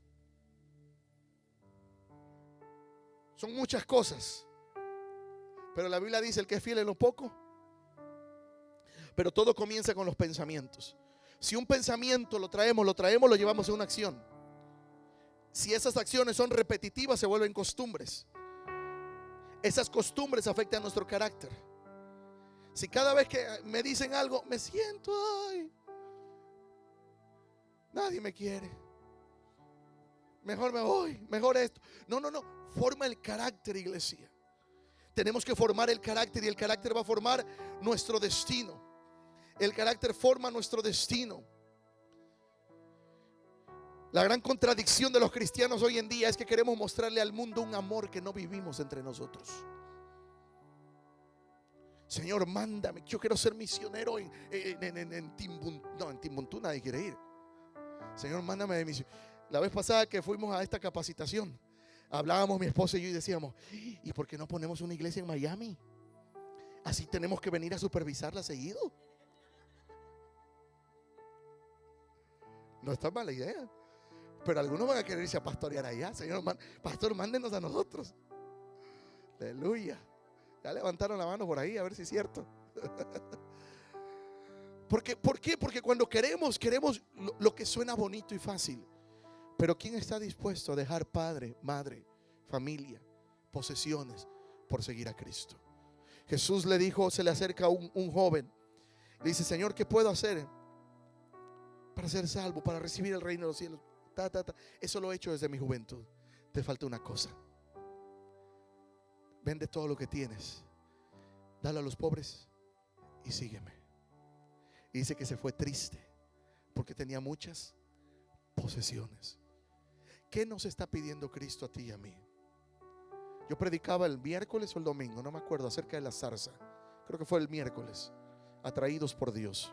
Son muchas cosas, pero la Biblia dice, el que es fiel en lo poco. Pero todo comienza con los pensamientos. Si un pensamiento lo llevamos a una acción. Si esas acciones son repetitivas, se vuelven costumbres. Esas costumbres afectan nuestro carácter. Si cada vez que me dicen algo, me siento, nadie me quiere, mejor me voy, mejor esto. No, forma el carácter, iglesia. Tenemos que formar el carácter, y el carácter va a formar nuestro destino. El carácter forma nuestro destino. La gran contradicción de los cristianos hoy en día es que queremos mostrarle al mundo un amor que no vivimos entre nosotros. Señor, mándame, yo quiero ser misionero en Timbuktu nadie quiere ir. Señor, mándame de misión. La vez pasada que fuimos a esta capacitación, hablábamos mi esposa y yo y decíamos, ¿y por qué no ponemos una iglesia en Miami? Así tenemos que venir a supervisarla seguido. No está mala idea. Pero algunos van a querer irse a pastorear allá. Señor, pastor, mándenos a nosotros. Aleluya. Ya levantaron la mano por ahí, a ver si es cierto. ¿Por qué? Porque cuando queremos lo que suena bonito y fácil. Pero ¿quién está dispuesto a dejar padre, madre, familia, posesiones por seguir a Cristo? Jesús le dijo, se le acerca un joven. Le dice, Señor, ¿qué puedo hacer para ser salvo, para recibir el reino de los cielos? Eso lo he hecho desde mi juventud. Te falta una cosa. Vende todo lo que tienes, dale a los pobres y sígueme. Y dice que se fue triste porque tenía muchas posesiones. ¿Qué nos está pidiendo Cristo a ti y a mí? Yo predicaba el miércoles o el domingo, no me acuerdo, acerca de la zarza. Creo que fue el miércoles. Atraídos por Dios.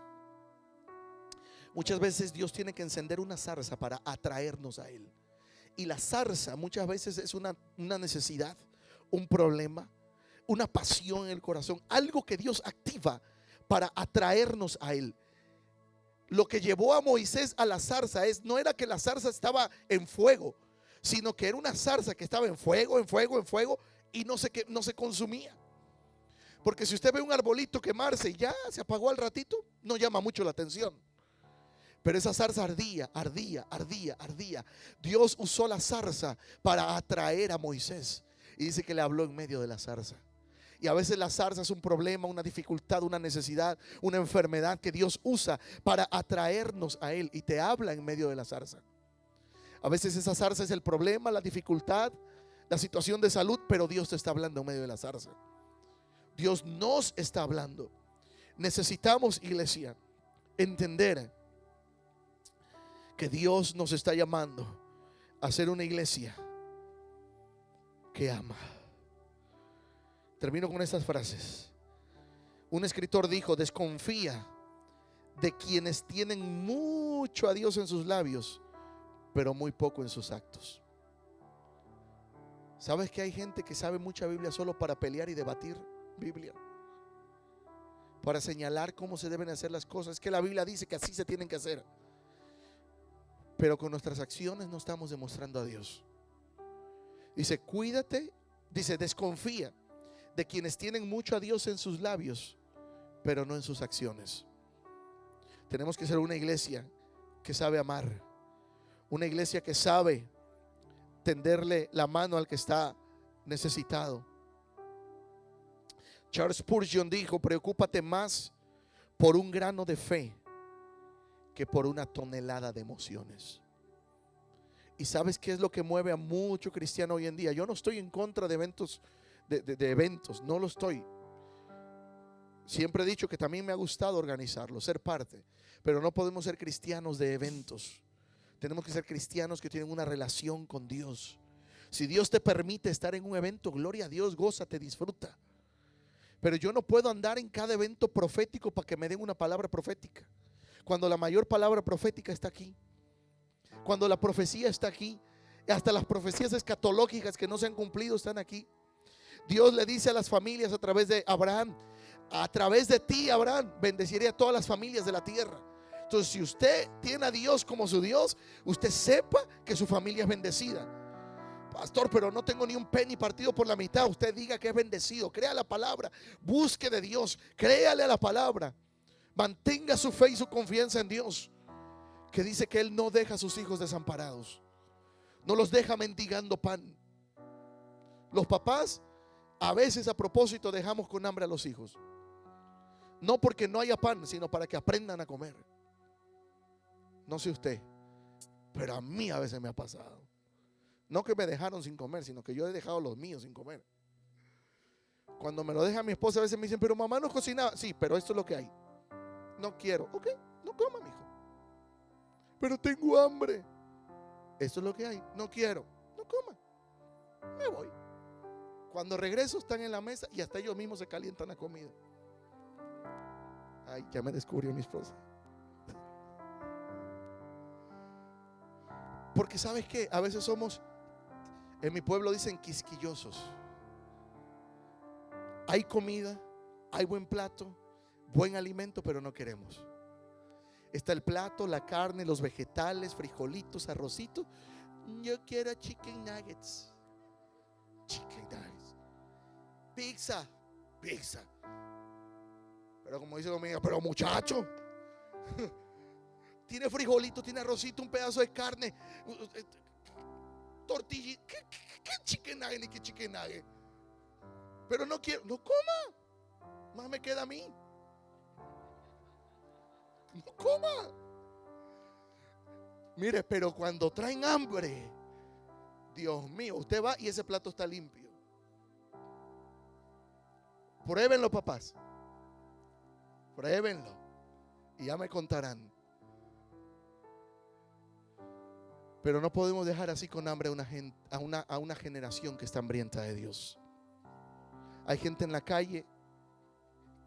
Muchas veces Dios tiene que encender una zarza para atraernos a Él. Y la zarza muchas veces es una necesidad, un problema, una pasión en el corazón, algo que Dios activa para atraernos a Él. Lo que llevó a Moisés a la zarza no era que la zarza estaba en fuego, sino que era una zarza que estaba en fuego, en fuego, en fuego, y no se consumía. Porque si usted ve un arbolito quemarse y ya se apagó al ratito, no llama mucho la atención. Pero esa zarza ardía, ardía, ardía, ardía. Dios usó la zarza para atraer a Moisés. Y dice que le habló en medio de la zarza. Y a veces la zarza es un problema, una dificultad, una necesidad, una enfermedad que Dios usa para atraernos a Él. Y te habla en medio de la zarza. A veces esa zarza es el problema, la dificultad, la situación de salud, pero Dios te está hablando en medio de la zarza. Dios nos está hablando. Necesitamos, iglesia, entender que Dios nos está llamando a ser una iglesia que ama. Termino con estas frases. Un escritor dijo: desconfía de quienes tienen mucho a Dios en sus labios, pero muy poco en sus actos. ¿Sabes que hay gente que sabe mucha Biblia solo para pelear y debatir Biblia? Para señalar cómo se deben hacer las cosas. Es que la Biblia dice que así se tienen que hacer. Pero con nuestras acciones no estamos demostrando a Dios. Dice, cuídate, dice, desconfía de quienes tienen mucho a Dios en sus labios, pero no en sus acciones. Tenemos que ser una iglesia que sabe amar, una iglesia que sabe tenderle la mano al que está necesitado. Charles Spurgeon dijo: preocúpate más por un grano de fe que por una tonelada de emociones. ¿Y sabes qué es lo que mueve a mucho cristiano hoy en día? Yo no estoy en contra de eventos, de eventos, no lo estoy. Siempre he dicho que también me ha gustado organizarlo, ser parte, pero no podemos ser cristianos de eventos. Tenemos que ser cristianos que tienen una relación con Dios. Si Dios te permite estar en un evento, gloria a Dios, gózate, disfruta. Pero yo no puedo andar en cada evento profético para que me den una palabra profética, cuando la mayor palabra profética está aquí, cuando la profecía está aquí. Hasta las profecías escatológicas que no se han cumplido están aquí. Dios le dice a las familias a través de Abraham: a través de ti, Abraham, bendeciré a todas las familias de la tierra. Entonces, si usted tiene a Dios como su Dios, usted sepa que su familia es bendecida. Pastor, pero no tengo ni un penny partido por la mitad. Usted diga que es bendecido, crea la palabra, busque de Dios, créale a la palabra, mantenga su fe y su confianza en Dios, que dice que Él no deja a sus hijos desamparados, no los deja mendigando pan. Los papás a veces, a propósito, dejamos con hambre a los hijos, no porque no haya pan, sino para que aprendan a comer. No sé usted, pero a mí a veces me ha pasado. No que me dejaron sin comer, sino que yo he dejado los míos sin comer. Cuando me lo deja mi esposa, a veces me dicen: pero mamá no cocinaba. Sí, pero esto es lo que hay. No quiero. Ok, no coma, mijo. Pero tengo hambre. Esto es lo que hay. No quiero. No coma. Me voy. Cuando regreso están en la mesa y hasta ellos mismos se calientan la comida. Ay, ya me descubrió mi esposa. Porque ¿sabes qué? A veces somos, en mi pueblo dicen, quisquillosos. Hay comida, hay buen plato, buen alimento, pero no queremos. Está el plato, la carne, los vegetales, frijolitos, arrocito. Yo quiero chicken nuggets. Chicken nuggets. Pizza. Pizza. Pero como dice conmigo, pero muchacho, tiene frijolito, tiene arrocito, un pedazo de carne, tortilla. ¿Qué chicken nugget ni qué chicken nugget? Pero no quiero, no coma. Más me queda a mí. No coma. Mire, pero cuando traen hambre, Dios mío, usted va y ese plato está limpio. Pruébenlo, papás. Pruébenlo y ya me contarán. Pero no podemos dejar así con hambre a una generación que está hambrienta de Dios. Hay gente en la calle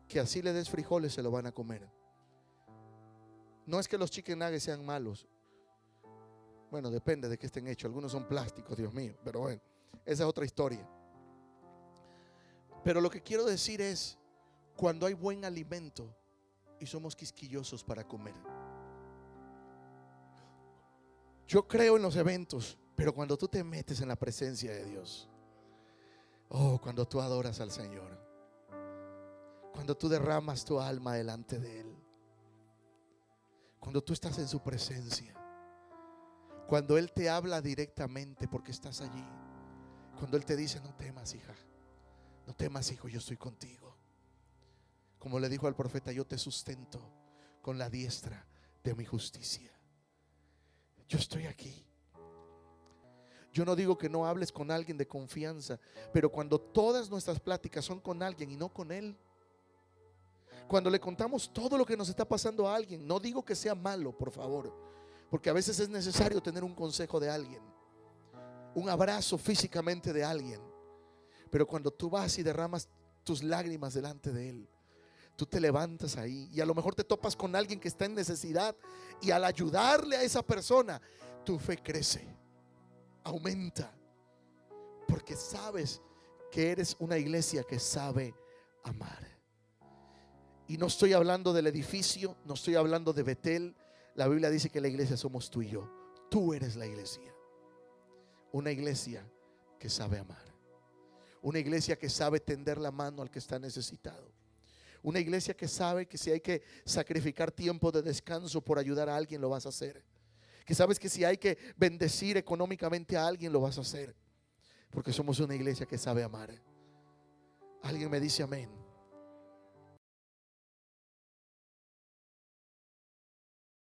que así le des frijoles se lo van a comer. No es que los chicken nuggets sean malos. Bueno, depende de qué estén hechos. Algunos son plásticos, Dios mío. Pero bueno, esa es otra historia. Pero lo que quiero decir es, cuando hay buen alimento y somos quisquillosos para comer. Yo creo en los eventos, pero cuando tú te metes en la presencia de Dios, cuando tú adoras al Señor, cuando tú derramas tu alma delante de Él, cuando tú estás en su presencia, cuando Él te habla directamente porque estás allí, cuando Él te dice: no temas, hija, no temas, hijo, yo estoy contigo. Como le dijo al profeta: yo te sustento con la diestra de mi justicia. Yo estoy aquí. Yo no digo que no hables con alguien de confianza, pero cuando todas nuestras pláticas son con alguien y no con Él, cuando le contamos todo lo que nos está pasando a alguien, no digo que sea malo, por favor, porque a veces es necesario tener un consejo de alguien, un abrazo físicamente de alguien, pero cuando tú vas y derramas tus lágrimas delante de Él, tú te levantas ahí y a lo mejor te topas con alguien que está en necesidad, y al ayudarle a esa persona, tu fe crece, aumenta, porque sabes que eres una iglesia que sabe amar. Y no estoy hablando del edificio, no estoy hablando de Betel. La Biblia dice que la iglesia somos tú y yo. Tú eres la iglesia. Una iglesia que sabe amar. Una iglesia que sabe tender la mano al que está necesitado. Una iglesia que sabe que si hay que sacrificar tiempo de descanso por ayudar a alguien, lo vas a hacer. Que sabes que si hay que bendecir económicamente a alguien, lo vas a hacer. Porque somos una iglesia que sabe amar. Alguien me dice amén.